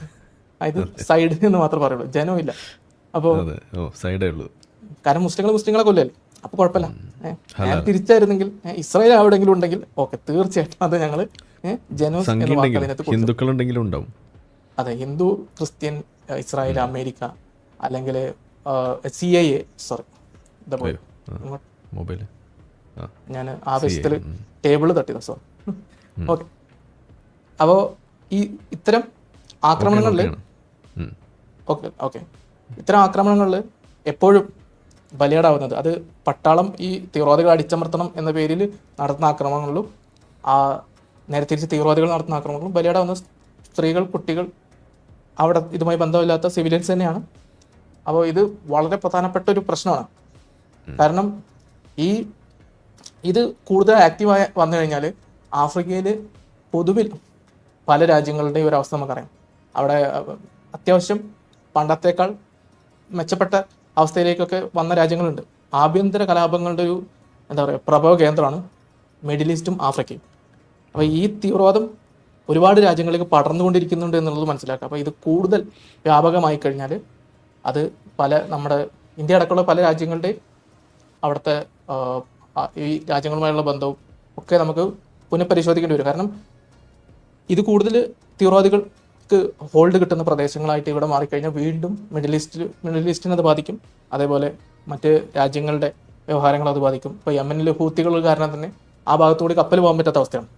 ഇത് സൈഡ് എന്ന് മാത്രം പറയുള്ളൂ, ജനവും ഇല്ല. അപ്പോൾ കാരണം മുസ്ലിങ്ങളെ കൊല്ലല്ലേ, അപ്പോൾ കുഴപ്പമില്ല. ഞാൻ തിരിച്ചായിരുന്നെങ്കിൽ ഇസ്രായേൽ എവിടെയെങ്കിലും ഉണ്ടെങ്കിൽ ഓക്കെ, തീർച്ചയായിട്ടും അത് ഞങ്ങൾ ജനോസ് എന്ന വാക്ക് അതിനകത്ത് ഹിന്ദുക്കളുണ്ടെങ്കിലും ഉണ്ടാവും. അതെ, ഹിന്ദു, ക്രിസ്ത്യൻ, ഇസ്രായേൽ, അമേരിക്ക, അല്ലെങ്കിൽ CIA, സോറി മൊബൈൽ, ഞാൻ ആവേശത്തിൽ ടേബിള് തട്ടിയതാ, സോറി. ഓക്കെ, അപ്പോൾ ഈ ഇത്തരം ആക്രമണങ്ങളിൽ ഇത്തരം ആക്രമണങ്ങളിൽ എപ്പോഴും ബലിയാടാവുന്നത് അത് പട്ടാളം ഈ തീവ്രവാദികൾ അടിച്ചമർത്തണം എന്ന പേരിൽ നടത്തുന്ന ആക്രമണങ്ങളിലും നേരെ തിരിച്ച് തീവ്രവാദികൾ നടത്തുന്ന ആക്രമണങ്ങളും ബലിയാടാവുന്ന സ്ത്രീകൾ, കുട്ടികൾ, അവിടെ ഇതുമായി ബന്ധമില്ലാത്ത സിവിലിയൻസ് തന്നെയാണ്. അപ്പോൾ ഇത് വളരെ പ്രധാനപ്പെട്ട ഒരു പ്രശ്നമാണ്. കാരണം ഇത് കൂടുതൽ ആക്റ്റീവായി വന്നു കഴിഞ്ഞാൽ ആഫ്രിക്കയിൽ പൊതുവിൽ പല രാജ്യങ്ങളുടെയും ഒരു അവസ്ഥ നമുക്കറിയാം. അവിടെ അത്യാവശ്യം പണ്ടത്തേക്കാൾ മെച്ചപ്പെട്ട അവസ്ഥയിലേക്കൊക്കെ വന്ന രാജ്യങ്ങളുണ്ട്. ആഭ്യന്തര കലാപങ്ങളുടെ ഒരു പ്രഭവ കേന്ദ്രമാണ് മിഡിൽ ഈസ്റ്റും ആഫ്രിക്കയും. അപ്പോൾ ഈ തീവ്രവാദം ഒരുപാട് രാജ്യങ്ങളിലേക്ക് പടർന്നുകൊണ്ടിരിക്കുന്നുണ്ട് എന്നുള്ളത് മനസ്സിലാക്കുക. അപ്പോൾ ഇത് കൂടുതൽ വ്യാപകമായി കഴിഞ്ഞാൽ അത് നമ്മുടെ ഇന്ത്യ അടക്കമുള്ള പല രാജ്യങ്ങളുടെയും അവിടുത്തെ ഈ രാജ്യങ്ങളുമായുള്ള ബന്ധവും ഒക്കെ നമുക്ക് പുനഃപരിശോധിക്കേണ്ടി വരും. കാരണം ഇത് കൂടുതൽ തീവ്രവാദികൾക്ക് ഹോൾഡ് കിട്ടുന്ന പ്രദേശങ്ങളായിട്ട് ഇവിടെ മാറിക്കഴിഞ്ഞാൽ വീണ്ടും മിഡിൽ ഈസ്റ്റിനെ അത് ബാധിക്കും. അതേപോലെ മറ്റ് രാജ്യങ്ങളുടെ വ്യവഹാരങ്ങൾ അത് ബാധിക്കും. ഇപ്പോൾ യമനിൽ ഹൂത്തികൾ കാരണം തന്നെ ആ ഭാഗത്തുകൂടി കപ്പൽ പോകാൻ പറ്റാത്ത അവസ്ഥയാണ്.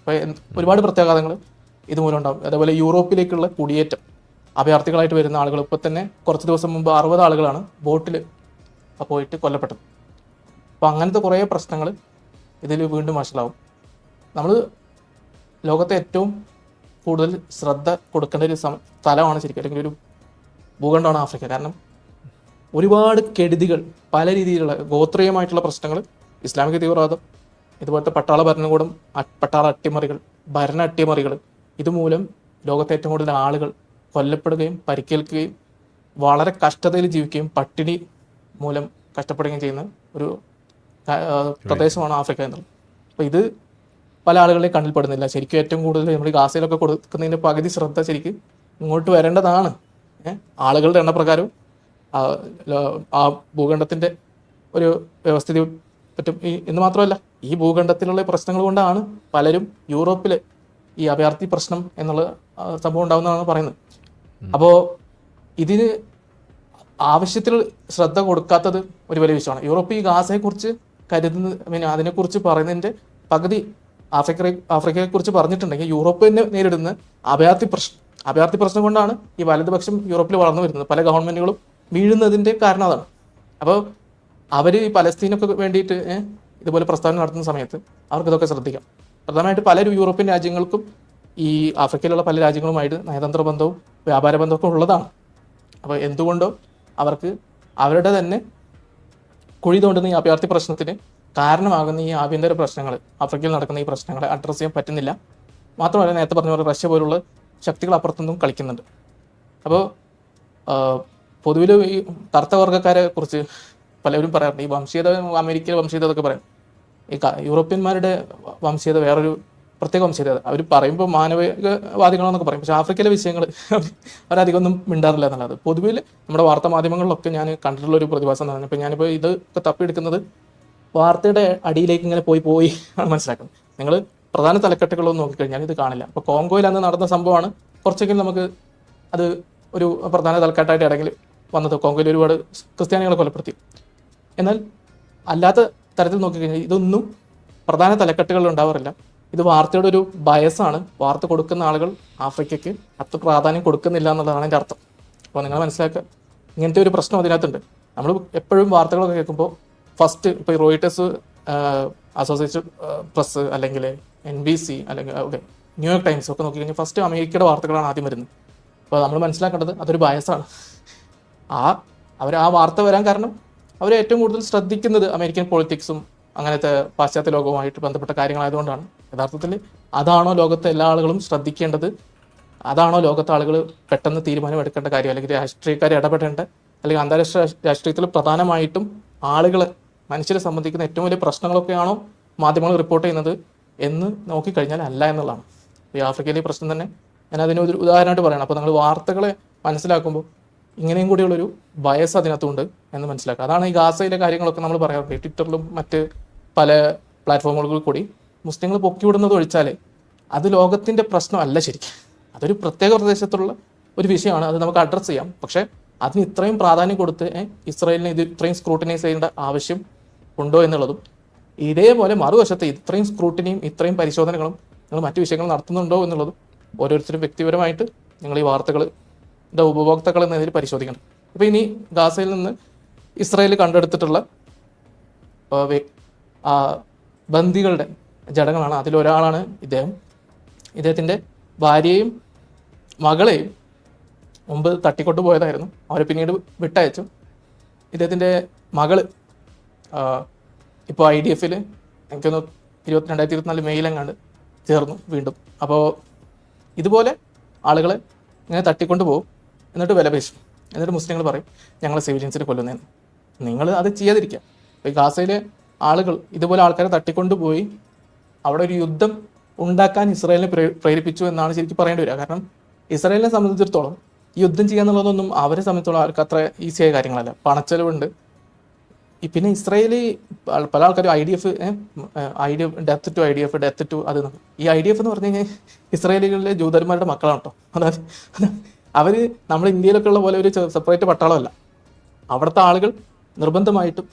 അപ്പോൾ ഒരുപാട് പ്രത്യാഘാതങ്ങൾ ഇതുമൂലം ഉണ്ടാകും. അതേപോലെ യൂറോപ്പിലേക്കുള്ള കുടിയേറ്റം, അഭയാർത്ഥികളായിട്ട് വരുന്ന ആളുകൾ, ഇപ്പോൾ തന്നെ കുറച്ച് ദിവസം മുമ്പ് 60 ആളുകളാണ് ബോട്ടിൽ പോയിട്ട് കൊല്ലപ്പെട്ടത്. അപ്പോൾ അങ്ങനത്തെ കുറേ പ്രശ്നങ്ങൾ ഇതിൽ വീണ്ടും വഷളാവും. നമ്മൾ ലോകത്തെ ഏറ്റവും കൂടുതൽ ശ്രദ്ധ കൊടുക്കേണ്ട ഒരു സ്ഥലമാണ് ശരിക്കും, അല്ലെങ്കിൽ ഒരു ഭൂഖണ്ഡമാണ് ആഫ്രിക്ക. കാരണം ഒരുപാട് കെടുതികൾ, പല രീതിയിലുള്ള ഗോത്രീയമായിട്ടുള്ള പ്രശ്നങ്ങൾ, ഇസ്ലാമിക തീവ്രവാദം, ഇതുപോലത്തെ പട്ടാള ഭരണകൂടം, പട്ടാള അട്ടിമറികൾ, ഭരണ അട്ടിമറികൾ, ഇതുമൂലം ലോകത്തെ ഏറ്റവും കൂടുതൽ ആളുകൾ കൊല്ലപ്പെടുകയും പരിക്കേൽക്കുകയും വളരെ കഷ്ടതയിൽ ജീവിക്കുകയും പട്ടിണി മൂലം കഷ്ടപ്പെടുകയും ചെയ്യുന്ന ഒരു പ്രദേശമാണ് ആഫ്രിക്ക എന്നുള്ളത്. അപ്പോൾ ഇത് പല ആളുകളെയും കണ്ണിൽപ്പെടുന്നില്ല. ശരിക്കും ഏറ്റവും കൂടുതൽ നമ്മൾ ഗാസയിലൊക്കെ കൊടുക്കുന്നതിൻ്റെ പകുതി ശ്രദ്ധ ശരിക്കും ഇങ്ങോട്ട് വരേണ്ടതാണ്. ആളുകളുടെ എണ്ണപ്രകാരവും ആ ഭൂഖണ്ഡത്തിൻ്റെ ഒരു വ്യവസ്ഥിതി പറ്റും. എന്ന് മാത്രമല്ല, ഈ ഭൂഖണ്ഡത്തിലുള്ള പ്രശ്നങ്ങൾ കൊണ്ടാണ് പലരും യൂറോപ്പിൽ ഈ അഭയാർത്ഥി പ്രശ്നം എന്നുള്ള സംഭവം ഉണ്ടാകുന്നതാണ് പറയുന്നത്. അപ്പോൾ ഇതിന് ആവശ്യത്തിൽ ശ്രദ്ധ കൊടുക്കാത്തത് ഒരു വലിയ വിഷയമാണ്. യൂറോപ്പ് ഈ ഗാസയെക്കുറിച്ച് അതിനെക്കുറിച്ച് പറയുന്നതിൻ്റെ പകുതി ആഫ്രിക്കയെക്കുറിച്ച് പറഞ്ഞിട്ടുണ്ടെങ്കിൽ യൂറോപ്പ് തന്നെ നേരിടുന്ന അഭയാർത്ഥി പ്രശ്നം കൊണ്ടാണ് ഈ വലതുപക്ഷം യൂറോപ്പിൽ വളർന്നു വരുന്നത്. പല ഗവൺമെൻറ്റുകളും വീഴുന്നതിൻ്റെ കാരണം അതാണ്. അപ്പോൾ അവർ ഈ പലസ്തീനൊക്കെ വേണ്ടിയിട്ട് ഇതുപോലെ പ്രസ്താവന നടത്തുന്ന സമയത്ത് അവർക്ക് ഇതൊക്കെ ശ്രദ്ധിക്കാം. പ്രധാനമായിട്ട് പല യൂറോപ്യൻ രാജ്യങ്ങൾക്കും ഈ ആഫ്രിക്കയിലുള്ള പല രാജ്യങ്ങളുമായിട്ട് നയതന്ത്ര ബന്ധവും വ്യാപാര ബന്ധമൊക്കെ ഉള്ളതാണ്. അപ്പോൾ എന്തുകൊണ്ടോ അവർക്ക് അവരുടെ തന്നെ കുഴി തോണ്ടുന്ന ഈ അഭയാർത്ഥി പ്രശ്നത്തിന് കാരണമാകുന്ന ഈ ആഭ്യന്തര പ്രശ്നങ്ങൾ, ആഫ്രിക്കയിൽ നടക്കുന്ന ഈ പ്രശ്നങ്ങളെ അഡ്രസ്സ് ചെയ്യാൻ പറ്റുന്നില്ല. മാത്രമല്ല, നേരത്തെ പറഞ്ഞ പോലെ റഷ്യ പോലുള്ള ശക്തികൾ അപ്പുറത്തുനിന്നും കളിക്കുന്നുണ്ട്. അപ്പോൾ പൊതുവിൽ ഈ കറുത്ത വർഗ്ഗക്കാരെ കുറിച്ച് പലരും പറയാറുണ്ട്. ഈ വംശീയത, അമേരിക്കയിലെ വംശീയത എന്നൊക്കെ പറയും. ഈ യൂറോപ്യന്മാരുടെ വംശീയത വേറൊരു പ്രത്യേക വംശീയത. അവർ പറയുമ്പോൾ മാനവികവാദികളെന്നൊക്കെ പറയും. പക്ഷേ ആഫ്രിക്കയിലെ വിഷയങ്ങൾ അവരധികം ഒന്നും മിണ്ടാറില്ല എന്നുള്ളത് പൊതുവിൽ നമ്മുടെ വാർത്താ മാധ്യമങ്ങളിലൊക്കെ ഞാൻ കണ്ടിട്ടുള്ള ഒരു പ്രതിഭാസം തന്നെ. ഇപ്പോൾ ഞാനിപ്പോൾ ഇതൊക്കെ തപ്പിയെടുക്കുന്നത് വാർത്തയുടെ അടിയിലേക്ക് ഇങ്ങനെ പോയി ആണ് മനസ്സിലാക്കുന്നത്. നിങ്ങൾ പ്രധാന തലക്കെട്ടുകളൊന്നും നോക്കിക്കഴിഞ്ഞാൽ ഇത് കാണില്ല. അപ്പോൾ കോങ്കോയിൽ അന്ന് നടന്ന സംഭവമാണ് കുറച്ചെങ്കിലും നമുക്ക് അത് ഒരു പ്രധാന തലക്കെട്ടായിട്ട് ഇടയിൽ വന്നത്. കോങ്കോയിൽ ഒരുപാട് ക്രിസ്ത്യാനികളെ കൊലപ്പെടുത്തി. എന്നാൽ അല്ലാത്ത തരത്തിൽ നോക്കിക്കഴിഞ്ഞാൽ ഇതൊന്നും പ്രധാന തലക്കെട്ടുകളിൽ ഉണ്ടാവാറില്ല. ഇത് വാർത്തയുടെ ഒരു ബയസാണ്. വാർത്ത കൊടുക്കുന്ന ആളുകൾ ആഫ്രിക്കയ്ക്ക് അത്ര പ്രാധാന്യം കൊടുക്കുന്നില്ല എന്നുള്ളതാണ് എൻ്റെ അർത്ഥം. അപ്പോൾ നിങ്ങൾ മനസ്സിലാക്കുക, ഇങ്ങനത്തെ ഒരു പ്രശ്നം അതിനകത്തുണ്ട്. നമ്മൾ എപ്പോഴും വാർത്തകളൊക്കെ കേൾക്കുമ്പോൾ ഫസ്റ്റ് ഇപ്പോൾ റോയിട്ടേഴ്സ്, അസോസിയേറ്റഡ് പ്രസ്, അല്ലെങ്കിൽ NBC, അല്ലെങ്കിൽ ന്യൂയോർക്ക് ടൈംസ് ഒക്കെ നോക്കിക്കഴിഞ്ഞാൽ ഫസ്റ്റ് അമേരിക്കയുടെ വാർത്തകളാണ് ആദ്യം വരുന്നത്. അപ്പോൾ നമ്മൾ മനസ്സിലാക്കേണ്ടത് അതൊരു ബയസാണ്. അവർ ആ വാർത്ത വരാൻ കാരണം അവർ ഏറ്റവും കൂടുതൽ ശ്രദ്ധിക്കുന്നത് അമേരിക്കൻ പൊളിറ്റിക്സും അങ്ങനത്തെ പാശ്ചാത്യ ലോകവുമായിട്ട് ബന്ധപ്പെട്ട കാര്യങ്ങളായതുകൊണ്ടാണ്. യഥാർത്ഥത്തിൽ അതാണോ ലോകത്തെ എല്ലാ ആളുകളും ശ്രദ്ധിക്കേണ്ടത്? അതാണോ ലോകത്തെ ആളുകൾ പെട്ടെന്ന് തീരുമാനം എടുക്കേണ്ട കാര്യം? അല്ലെങ്കിൽ രാഷ്ട്രീയക്കാർ ഇടപെടേണ്ട, അല്ലെങ്കിൽ അന്താരാഷ്ട്ര രാഷ്ട്രീയത്തിൽ പ്രധാനമായിട്ടും ആളുകളെ, മനുഷ്യരെ സംബന്ധിക്കുന്ന ഏറ്റവും വലിയ പ്രശ്നങ്ങളൊക്കെയാണോ മാധ്യമങ്ങൾ റിപ്പോർട്ട് ചെയ്യുന്നത് എന്ന് നോക്കിക്കഴിഞ്ഞാൽ അല്ല എന്നുള്ളതാണ്. ഈ ആഫ്രിക്കയിലെ പ്രശ്നം തന്നെ ഞാൻ അതിനൊരു ഉദാഹരണമായിട്ട് പറയണം. അപ്പോൾ നിങ്ങൾ വാർത്തകളെ മനസ്സിലാക്കുമ്പോൾ ഇങ്ങനെയും കൂടിയുള്ളൊരു ബയസ് അതിനകത്തുണ്ട് എന്ന് മനസ്സിലാക്കുക. അതാണ് ഈ ഗാസയിലെ കാര്യങ്ങളൊക്കെ നമ്മൾ പറയാറുണ്ട്. ട്വിറ്ററിലും മറ്റ് പല പ്ലാറ്റ്ഫോമുകളിൽ കൂടി മുസ്ലിങ്ങൾ പൊക്കിവിടുന്നത് ഒഴിച്ചാൽ അത് ലോകത്തിൻ്റെ പ്രശ്നമല്ല ശരിക്കും. അതൊരു പ്രത്യേക പ്രദേശത്തുള്ള ഒരു വിഷയമാണ്. അത് നമുക്ക് അഡ്രസ്സ് ചെയ്യാം. പക്ഷേ അതിന് ഇത്രയും പ്രാധാന്യം കൊടുത്ത് ഇസ്രായേലിനെ ഇത് ഇത്രയും സ്ക്രൂട്ടിനൈസ് ചെയ്യേണ്ട ആവശ്യം ഉണ്ടോ എന്നുള്ളതും, ഇതേപോലെ മറുവശത്ത് ഇത്രയും സ്ക്രൂട്ടിനിയും ഇത്രയും പരിശോധനകളും നിങ്ങൾ മറ്റു വിഷയങ്ങൾ നടത്തുന്നുണ്ടോ എന്നുള്ളതും ഓരോരുത്തരും വ്യക്തിപരമായിട്ട് നിങ്ങൾ ഈ വാർത്തകളുടെ ഉപഭോക്താക്കൾ എന്ന രീതിയിൽ പരിശോധിക്കണം. അപ്പോൾ ഇനി ഗാസയിൽ നിന്ന് ഇസ്രായേൽ കണ്ടെടുത്തിട്ടുള്ള ബന്ദികളുടെ ജഡങ്ങളാണ്. അതിലൊരാളാണ് ഇദ്ദേഹത്തിൻ്റെ ഭാര്യയും മകളെയും മുമ്പ് തട്ടിക്കൊണ്ടു പോയതായിരുന്നു. അവരെ പിന്നീട് വിട്ടയച്ചു. ഇദ്ദേഹത്തിൻ്റെ മകള് ഇപ്പോൾ IDF എനിക്കൊന്ന് 2024 മെയ്യിലെങ്ങാണ്ട് ചേർന്നു വീണ്ടും. അപ്പോൾ ഇതുപോലെ ആളുകളെ ഇങ്ങനെ തട്ടിക്കൊണ്ട് പോകും, എന്നിട്ട് വില പേശും. എന്നിട്ട് മുസ്ലിങ്ങൾ പറയും ഞങ്ങൾ സിവിലിയൻസിനെ കൊല്ലുന്നതെന്ന്. നിങ്ങൾ അത് ചെയ്യാതിരിക്കുക. ഇപ്പോൾ ഈ ഗാസയിലെ ആളുകൾ ഇതുപോലെ ആൾക്കാരെ തട്ടിക്കൊണ്ടുപോയി അവിടെ ഒരു യുദ്ധം ഉണ്ടാക്കാൻ ഇസ്രായേലിനെ പ്രേരിപ്പിച്ചു എന്നാണ് ശരിക്കും പറയേണ്ടി വരിക. കാരണം ഇസ്രായേലിനെ സംബന്ധിച്ചിടത്തോളം ഈ യുദ്ധം ചെയ്യാന്നുള്ളതൊന്നും അവരെ സംബന്ധിച്ചോളം അവർക്ക് അത്ര ഈസിയായ കാര്യങ്ങളല്ല. പണച്ചെലവുണ്ട്. പിന്നെ ഇസ്രായേലി പല ആൾക്കാരും IDF ഡെത്ത് ടു അത്. ഈ IDF എന്ന് പറഞ്ഞു കഴിഞ്ഞാൽ ഇസ്രായേലികളിലെ ജൂതന്മാരുടെ മക്കളാണ് കേട്ടോ. അതായത് അവർ നമ്മുടെ ഇന്ത്യയിലൊക്കെ ഉള്ള പോലെ ഒരു സെപ്പറേറ്റ് പട്ടാളമല്ല. അവിടുത്തെ ആളുകൾ നിർബന്ധമായിട്ടും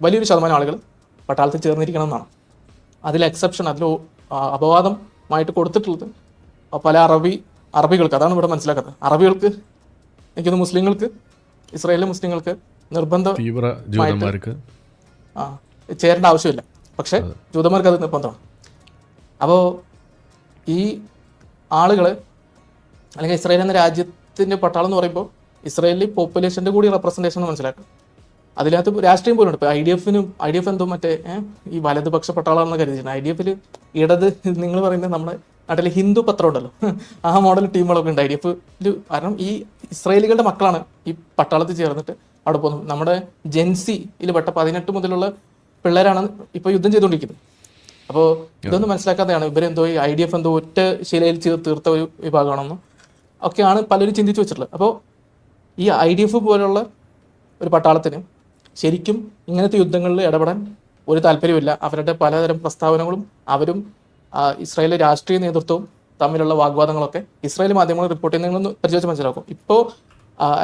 വലിയൊരു ശതമാനം ആളുകൾ പട്ടാളത്തിൽ ചേർന്നിരിക്കണം എന്നാണ്. അതിൽ എക്സെപ്ഷൻ, അതിൽ അപവാദമായിട്ട് കൊടുത്തിട്ടുള്ളത് പല അറബികൾക്ക്. അതാണ് ഇവിടെ മനസ്സിലാക്കുന്നത്. അറബികൾക്ക്, എനിക്കൊന്ന് മുസ്ലിങ്ങൾക്ക്, ഇസ്രായേലിലെ മുസ്ലിങ്ങൾക്ക് നിർബന്ധമായിട്ട് ചേരേണ്ട ആവശ്യമില്ല. പക്ഷെ ജൂതന്മാർക്ക് അത് നിർബന്ധമാണ്. അപ്പോൾ ഈ ആളുകൾ, അല്ലെങ്കിൽ ഇസ്രായേൽ എന്ന രാജ്യത്തിൻ്റെ പട്ടാളം എന്ന് പറയുമ്പോൾ ഇസ്രായേലി പോപ്പുലേഷൻ്റെ കൂടി റെപ്രസെൻറ്റേഷൻ എന്ന് മനസ്സിലാക്കും. അതിനകത്ത് രാഷ്ട്രീയം പോലും ഉണ്ട്. ഇപ്പോൾ IDF എന്തോ മറ്റേ ഈ വലതുപക്ഷ പട്ടാളമാണെന്ന് കരുതിയിട്ടുണ്ട്. IDF ഇടത്, നിങ്ങൾ പറയുന്നത് നമ്മുടെ നാട്ടിലെ ഹിന്ദു പത്രം ഉണ്ടല്ലോ, ആ മോഡൽ ടീമുകളൊക്കെ ഉണ്ട് IDF. കാരണം ഈ ഇസ്രായേലികളുടെ മക്കളാണ് ഈ പട്ടാളത്തിൽ ചേർന്നിട്ട് അവിടെ പോകുന്നത്. നമ്മുടെ ജെൻസിയിൽ പെട്ട 18 മുതലുള്ള പിള്ളേരാണ് ഇപ്പോൾ യുദ്ധം ചെയ്തുകൊണ്ടിരിക്കുന്നത്. അപ്പോൾ ഇതൊന്നും മനസ്സിലാക്കാതെയാണ് ഇവരെന്തോ ഈ IDF എന്തോ ഒറ്റ ശിലയിൽ തീർത്ത ഒരു വിഭാഗമാണെന്നും ഒക്കെയാണ് പലരും ചിന്തിച്ചു വെച്ചിട്ടുള്ളത്. അപ്പോൾ ഈ IDF പോലുള്ള ഒരു പട്ടാളത്തിന് ശരിക്കും ഇങ്ങനത്തെ യുദ്ധങ്ങളിൽ ഇടപെടാൻ ഒരു താല്പര്യമില്ല. അവരുടെ പലതരം പ്രസ്താവനകളും അവരും ഇസ്രായേലിലെ രാഷ്ട്രീയ നേതൃത്വവും തമ്മിലുള്ള വാഗ്വാദങ്ങളൊക്കെ ഇസ്രായേൽ മാധ്യമങ്ങൾ റിപ്പോർട്ട് ചെയ്യുന്നതെന്ന് പരിശോധിച്ച് മനസ്സിലാക്കും. ഇപ്പോൾ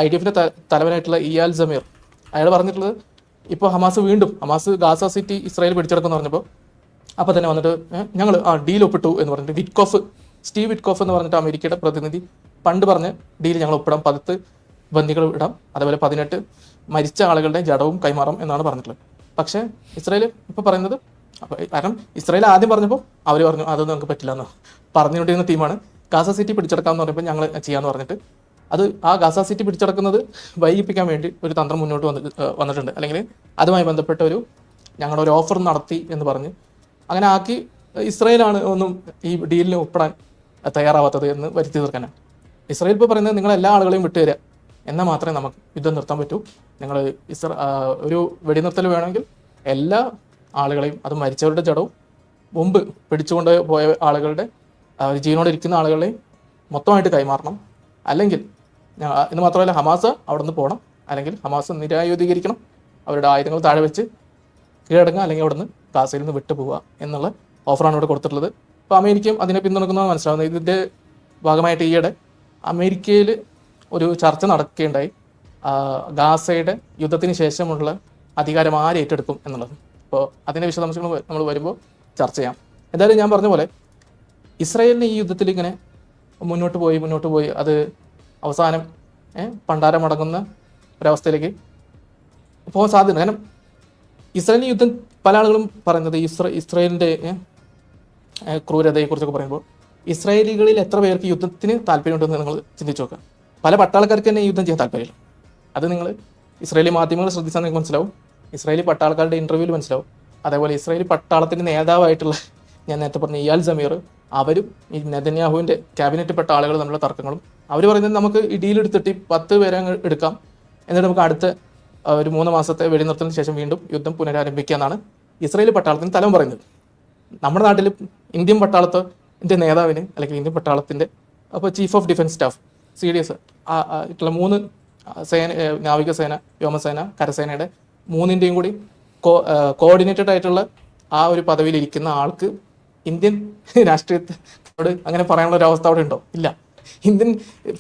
IDFന്റെ തലവനായിട്ടുള്ള ഇയാൽ സമീർ അയാൾ പറഞ്ഞിട്ടുള്ളത്, ഇപ്പോൾ ഹമാസ് ഗാസ സിറ്റി ഇസ്രായേൽ പിടിച്ചെടുക്കുമെന്ന് പറഞ്ഞപ്പോൾ അപ്പോൾ തന്നെ വന്നിട്ട് ഞങ്ങൾ ഡീൽ ഒപ്പിട്ടു എന്ന് പറഞ്ഞിട്ട് സ്റ്റീവ് വിറ്റ്കോഫ് എന്ന് പറഞ്ഞിട്ട് അമേരിക്കയുടെ പ്രതിനിധി പണ്ട് പറഞ്ഞ് ഡീൽ ഞങ്ങൾ ഒപ്പിടാം, 10 ബന്ദികൾ ഇടാം, അതേപോലെ 18 മരിച്ച ആളുകളുടെ ജഡവും കൈമാറും എന്നാണ് പറഞ്ഞിട്ടുള്ളത്. പക്ഷേ ഇസ്രായേൽ ഇപ്പോൾ പറയുന്നത്, അപ്പോൾ കാരണം ഇസ്രായേൽ ആദ്യം പറഞ്ഞപ്പോൾ അവർ പറഞ്ഞു അതൊന്നും നമുക്ക് പറ്റില്ല എന്ന് പറഞ്ഞുകൊണ്ടിരുന്ന ടീമാണ്. ഗാസ സിറ്റി പിടിച്ചെടുക്കാമെന്ന് പറഞ്ഞപ്പോൾ ഞങ്ങൾ ചെയ്യാമെന്ന് പറഞ്ഞിട്ട് അത് ആ ഗാസ സിറ്റി പിടിച്ചെടുക്കുന്നത് വൈകിപ്പിക്കാൻ വേണ്ടി ഒരു തന്ത്രം മുന്നോട്ട് വന്നിട്ടുണ്ട്. അല്ലെങ്കിൽ അതുമായി ബന്ധപ്പെട്ട ഞങ്ങളൊരു ഓഫർ നടത്തി എന്ന് പറഞ്ഞ് അങ്ങനെ ആക്കി ഇസ്രായേലാണ് ഒന്നും ഈ ഡീലിന് ഒപ്പിടാൻ തയ്യാറാവാത്തത് എന്ന് വരുത്തി തീർക്കാനാണ്. ഇസ്രായേൽ ഇപ്പോൾ പറയുന്നത് നിങ്ങൾ എല്ലാ ആളുകളെയും വിട്ടുതരിക എന്നാൽ മാത്രമേ നമുക്ക് യുദ്ധം നിർത്താൻ പറ്റൂ. നിങ്ങൾ ഒരു വെടിനിർത്തൽ വേണമെങ്കിൽ എല്ലാ ആളുകളെയും, അത് മരിച്ചവരുടെ ജഡവും മുമ്പ് പിടിച്ചുകൊണ്ട് പോയ ആളുകളുടെ ജീവനോടെ ഇരിക്കുന്ന ആളുകളെയും മൊത്തമായിട്ട് കൈമാറണം. അല്ലെങ്കിൽ എന്ന് മാത്രമല്ല ഹമാസ് അവിടെ നിന്ന് പോകണം, അല്ലെങ്കിൽ ഹമാസ് നിരായുധീകരിക്കണം, അവരുടെ ആയുധങ്ങൾ താഴെ വെച്ച് കീഴടങ്ങുക, അല്ലെങ്കിൽ അവിടെ നിന്ന് ഗാസയിൽ നിന്ന് വിട്ടു പോവുക എന്നുള്ള ഓഫറാണ് ഇവിടെ കൊടുത്തിട്ടുള്ളത്. അപ്പോൾ അമേരിക്കയും അതിനെ പിന്തുണക്കുന്നതാണ് മനസ്സിലാവുന്നത്. ഇതിൻ്റെ ഭാഗമായിട്ട് ഈയിടെ അമേരിക്കയിൽ ഒരു ചർച്ച നടക്കുകയുണ്ടായി, ഗാസയുടെ യുദ്ധത്തിന് ശേഷമുള്ള അധികാരം ആര് ഏറ്റെടുക്കും എന്നുള്ളത്. അപ്പോൾ അതിൻ്റെ വിശദാംശങ്ങൾ നമ്മൾ വരുമ്പോൾ ചർച്ച ചെയ്യാം. എന്തായാലും ഞാൻ പറഞ്ഞ പോലെ ഇസ്രായേലിന് ഈ യുദ്ധത്തിൽ ഇങ്ങനെ മുന്നോട്ട് പോയി അത് അവസാനം പണ്ടാരമടങ്ങുന്ന ഒരവസ്ഥയിലേക്ക് പോകാൻ സാധ്യത. കാരണം ഇസ്രായേലി യുദ്ധം പല ആളുകളും പറയുന്നത് ഇസ്രായേലിൻ്റെ ക്രൂരതയെക്കുറിച്ചൊക്കെ പറയുമ്പോൾ ഇസ്രായേലികളിൽ എത്ര പേർക്ക് യുദ്ധത്തിന് താല്പര്യമുണ്ടെന്ന് നിങ്ങൾ ചിന്തിച്ച് നോക്കുക. പല പട്ടാളക്കാർക്ക് തന്നെ ഈ യുദ്ധം ചെയ്യാൻ താല്പര്യമില്ല. അത് നിങ്ങൾ ഇസ്രായേലി മാധ്യമങ്ങൾ ശ്രദ്ധിച്ചാൽ നിങ്ങൾക്ക് മനസ്സിലാവും, ഇസ്രായേലി പട്ടാളക്കാരുടെ ഇൻ്റർവ്യൂവിൽ മനസ്സിലാവും. അതേപോലെ ഇസ്രായേലി പട്ടാളത്തിൻ്റെ നേതാവായിട്ടുള്ള ഞാൻ നേരത്തെ പറഞ്ഞ ഇയാൽ സമീർ, അവരും ഈ നെതന്യാഹുവിൻ്റെ ക്യാബിനറ്റ് പെട്ട ആളുകൾ തമ്മിലുള്ള തർക്കങ്ങളും അവർ പറയുന്നത് നമുക്ക് ഈ ഡീലെടുത്തിട്ട് 10 പേരെ എടുക്കാം, എന്നിട്ട് നമുക്ക് അടുത്ത ഒരു 3 മാസത്തെ വെടിനിർത്തലിന് ശേഷം വീണ്ടും യുദ്ധം പുനരാരംഭിക്കുക എന്നാണ് ഇസ്രായേലി പട്ടാളത്തിന് തലവൻ പറയുന്നത്. നമ്മുടെ നാട്ടിൽ ഇന്ത്യൻ പട്ടാളത്തിൻ്റെ നേതാവിന് അല്ലെങ്കിൽ ഇന്ത്യൻ പട്ടാളത്തിൻ്റെ അപ്പോൾ chief of defence staff CDS ആയിട്ടുള്ള 3 നാവികസേന, വ്യോമസേന, കരസേനയുടെ 3ൻ്റെയും കൂടി കോർഡിനേറ്റഡ് ആയിട്ടുള്ള ആ ഒരു പദവിയിലിരിക്കുന്ന ആൾക്ക് ഇന്ത്യൻ രാഷ്ട്രീയത്തോട് അങ്ങനെ പറയാനുള്ള ഒരു അവസ്ഥ അവിടെ ഉണ്ടോ? ഇല്ല. ഇന്ത്യൻ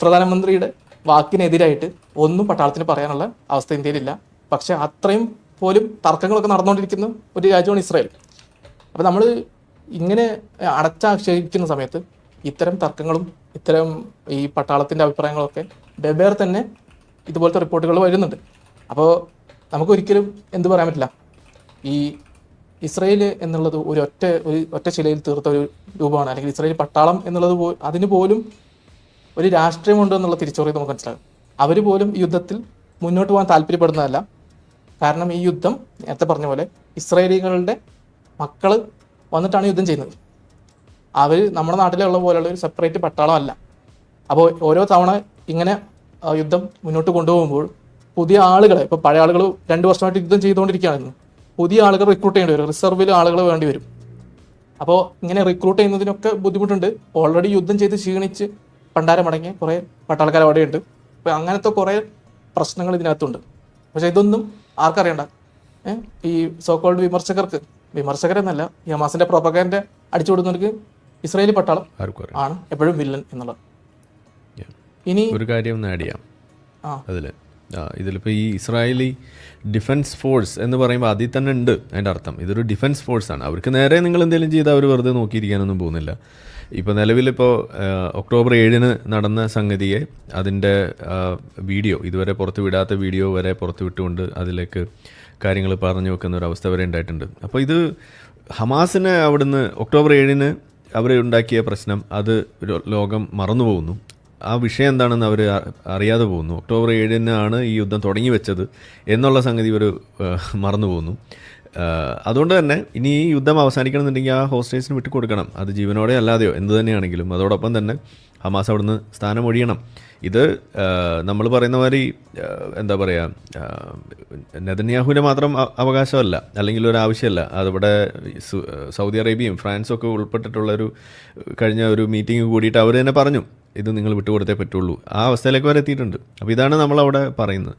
പ്രധാനമന്ത്രിയുടെ വാക്കിനെതിരായിട്ട് ഒന്നും പട്ടാളത്തിന് പറയാനുള്ള അവസ്ഥ ഇന്ത്യയിലില്ല. പക്ഷെ അത്രയും പോലും തർക്കങ്ങളൊക്കെ നടന്നുകൊണ്ടിരിക്കുന്ന ഒരു രാജ്യമാണ് ഇസ്രായേൽ. അപ്പോൾ നമ്മൾ ഇങ്ങനെ അടച്ചാക്ഷേപിക്കുന്ന സമയത്ത് ഇത്തരം തർക്കങ്ങളും ഇത്തരം ഈ പട്ടാളത്തിൻ്റെ അഭിപ്രായങ്ങളൊക്കെ വെവ്വേറെ തന്നെ ഇതുപോലത്തെ റിപ്പോർട്ടുകൾ വരുന്നുണ്ട്. അപ്പോൾ നമുക്കൊരിക്കലും എന്ത് പറയാൻ പറ്റില്ല, ഈ ഇസ്രായേൽ എന്നുള്ളത് ഒരു ഒറ്റ ശിലയിൽ തീർത്ത ഒരു രൂപമാണ്. അല്ലെങ്കിൽ ഇസ്രായേൽ പട്ടാളം എന്നുള്ളത് അതിന് പോലും ഒരു രാഷ്ട്രീയമുണ്ട് എന്നുള്ള തിരിച്ചറിവ് നമുക്ക് മനസ്സിലാകും. അവർ പോലും ഈ യുദ്ധത്തിൽ മുന്നോട്ട് പോകാൻ താല്പര്യപ്പെടുന്നതല്ല. കാരണം ഈ യുദ്ധം നേരത്തെ പറഞ്ഞ പോലെ ഇസ്രായേലികളുടെ മക്കൾ വന്നിട്ടാണ് യുദ്ധം ചെയ്യുന്നത്. അവർ നമ്മുടെ നാട്ടിലുള്ള പോലെയുള്ള ഒരു സെപ്പറേറ്റ് പട്ടാളം അല്ല. അപ്പോൾ ഓരോ തവണ ഇങ്ങനെ യുദ്ധം മുന്നോട്ട് കൊണ്ടുപോകുമ്പോൾ പുതിയ ആളുകളെ, ഇപ്പോൾ പഴയ ആളുകൾ 2 വർഷമായിട്ട് യുദ്ധം ചെയ്തുകൊണ്ടിരിക്കുകയായിരുന്നു, പുതിയ ആളുകൾ റിക്രൂട്ട് ചെയ്യേണ്ടി വരും, റിസർവിൽ ആളുകൾ വേണ്ടി വരും. അപ്പോൾ ഇങ്ങനെ റിക്രൂട്ട് ചെയ്യുന്നതിനൊക്കെ ബുദ്ധിമുട്ടുണ്ട്. ഓൾറെഡി യുദ്ധം ചെയ്ത് ക്ഷീണിച്ച് പണ്ടാരമടങ്ങിയ കുറേ പട്ടാളക്കാർ അവിടെയുണ്ട്. അപ്പോൾ അങ്ങനത്തെ കുറേ പ്രശ്നങ്ങൾ ഇതിനകത്തുണ്ട്. പക്ഷേ ഇതൊന്നും ആർക്കറിയണ്ട. ഈ സോക്കോൾഡ് വിമർശകരെന്നല്ല, ഈ ഹമാസിൻ്റെ പ്രൊപ്പഗാൻഡ അടിച്ചു കൊടുക്കുന്നവർക്ക് ഇസ്രായേലി പട്ടാളം ആണ് എപ്പോഴും വില്ലൻ എന്നുള്ളത്. ഇനി ഒരു കാര്യം ഒന്ന് ആഡ് ചെയ്യാം ഇതിലിപ്പോൾ ഈ ഇസ്രായേലി ഡിഫൻസ് ഫോഴ്സ് എന്ന് പറയുമ്പോൾ അതിൽ തന്നെ ഉണ്ട് അതിൻ്റെ അർത്ഥം. ഇതൊരു ഡിഫൻസ് ഫോഴ്സാണ്. അവർക്ക് നേരെ നിങ്ങൾ എന്തെങ്കിലും ചെയ്താൽ അവർ വെറുതെ നോക്കിയിരിക്കാനൊന്നും പോകുന്നില്ല. ഇപ്പോൾ നിലവിലിപ്പോൾ ഒക്ടോബർ 7 നടന്ന സംഗതിയെ അതിൻ്റെ വീഡിയോ ഇതുവരെ പുറത്തു വിടാത്ത വീഡിയോ വരെ പുറത്തു വിട്ടുകൊണ്ട് അതിലേക്ക് കാര്യങ്ങൾ പറഞ്ഞു വെക്കുന്ന ഒരു അവസ്ഥ വരെ ഉണ്ടായിട്ടുണ്ട്. അപ്പോൾ ഇത് ഹമാസിനെ അവിടുന്ന് ഒക്ടോബർ 7 അവർ ഉണ്ടാക്കിയ പ്രശ്നം അത് ലോകം മറന്നു പോകുന്നു. ആ വിഷയം എന്താണെന്ന് അവർ അറിയാതെ പോകുന്നു. ഒക്ടോബർ 7 ഈ യുദ്ധം തുടങ്ങി വെച്ചത് എന്നുള്ള സംഗതി ഒരു മറന്നു പോകുന്നു. അതുകൊണ്ട് തന്നെ ഇനി ഈ യുദ്ധം അവസാനിക്കണമെന്നുണ്ടെങ്കിൽ ആ ഹോസ്റ്റേഴ്സിന് വിട്ടു കൊടുക്കണം. അത് ജീവനോടെ അല്ലാതെയോ എന്ത് തന്നെയാണെങ്കിലും. അതോടൊപ്പം തന്നെ ഹമാസ് അവിടുന്ന് സ്ഥാനമൊഴിയണം. ഇത് നമ്മൾ പറയുന്ന മാതിരി എന്താ പറയുക, നെതന്യാഹുവിൻ്റെ മാത്രം അവകാശമല്ല, അല്ലെങ്കിൽ ഒരു ആവശ്യമല്ല. അതിവിടെ സൗദി അറേബ്യയും ഫ്രാൻസും ഒക്കെ ഉൾപ്പെട്ടിട്ടുള്ളൊരു കഴിഞ്ഞ ഒരു മീറ്റിംഗ് കൂടിയിട്ട് അവർ തന്നെ പറഞ്ഞു ഇത് നിങ്ങൾ വിട്ടുകൊടുത്തേ പറ്റുള്ളൂ. ആ അവസ്ഥയിലേക്ക് വരെ എത്തിയിട്ടുണ്ട്. അപ്പോൾ ഇതാണ് നമ്മളവിടെ പറയുന്നത്.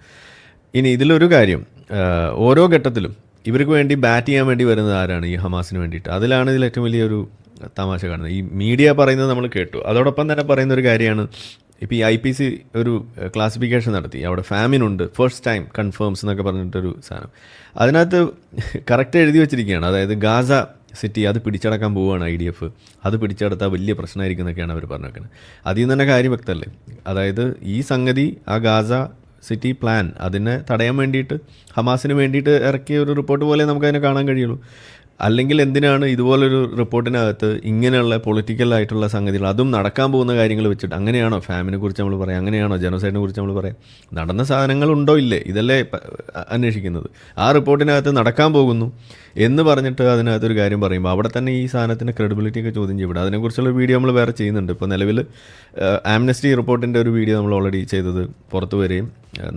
ഇനി ഇതിലൊരു കാര്യം, ഓരോ ഘട്ടത്തിലും ഇവർക്ക് വേണ്ടി ബാറ്റ് ചെയ്യാൻ വേണ്ടി വരുന്നത് ആരാണ്? ഈ ഹമാസിന് വേണ്ടിയിട്ട്. അതിലാണ് ഇതിൽ ഏറ്റവും വലിയൊരു തമാശ കാണുന്നത്. ഈ മീഡിയ പറയുന്നത് നമ്മൾ കേട്ടു. അതോടൊപ്പം തന്നെ പറയുന്ന ഒരു കാര്യമാണ്, ഇപ്പോൾ ഈ IPC ഒരു ക്ലാസിഫിക്കേഷൻ നടത്തി. അവിടെ ഫാമിനുണ്ട്, ഫസ്റ്റ് ടൈം കൺഫേംസ് എന്നൊക്കെ പറഞ്ഞിട്ടൊരു സാധനം. അതിനകത്ത് കറക്റ്റ് എഴുതി വെച്ചിരിക്കുകയാണ്. അതായത് ഗാസ സിറ്റി അത് പിടിച്ചടക്കാൻ പോവുകയാണ് IDF. അത് പിടിച്ചെടുത്താൽ വലിയ പ്രശ്നമായിരിക്കും എന്നൊക്കെയാണ് അവർ പറഞ്ഞു വെക്കുന്നത്. അതിൽ നിന്ന് തന്നെ കാര്യം വ്യക്തമല്ലേ. അതായത് ഈ സംഗതി ആ ഗാസ സിറ്റി പ്ലാൻ, അതിനെ തടയാൻ വേണ്ടിയിട്ട് ഹമാസിന് വേണ്ടിയിട്ട് ഇറക്കിയ ഒരു റിപ്പോർട്ട് പോലെ നമുക്കതിനെ കാണാൻ കഴിയുള്ളൂ. അല്ലെങ്കിൽ എന്തിനാണ് ഇതുപോലൊരു റിപ്പോർട്ടിനകത്ത് ഇങ്ങനെയുള്ള പൊളിറ്റിക്കലായിട്ടുള്ള സംഗതികൾ, അതും നടക്കാൻ പോകുന്ന കാര്യങ്ങൾ വെച്ചിട്ട്? അങ്ങനെയാണോ ഫാമിനെ കുറിച്ച് നമ്മൾ പറയാം? അങ്ങനെയാണോ ജനോസൈഡിനെ കുറിച്ച് നമ്മൾ പറയാം? നടന്ന സാധനങ്ങൾ ഉണ്ടോ ഇല്ലേ, ഇതല്ലേ അന്വേഷിക്കുന്നത്. ആ റിപ്പോർട്ടിനകത്ത് നടക്കാൻ പോകുന്നു എന്ന് പറഞ്ഞിട്ട് അതിനകത്തൊരു കാര്യം പറയുമ്പോൾ അവിടെ തന്നെ ഈ സാധനത്തിൻ്റെ ക്രെഡിബിലിറ്റി ഒക്കെ ചോദ്യം ചെയ്യപ്പെടും. അതിനെക്കുറിച്ചുള്ള വീഡിയോ നമ്മൾ വേറെ ചെയ്യുന്നുണ്ട്. ഇപ്പോൾ നിലവിൽ ആംനസ്റ്റി റിപ്പോർട്ടിൻ്റെ ഒരു വീഡിയോ നമ്മൾ ഓൾറെഡി ചെയ്തത് പുറത്തു വരികയും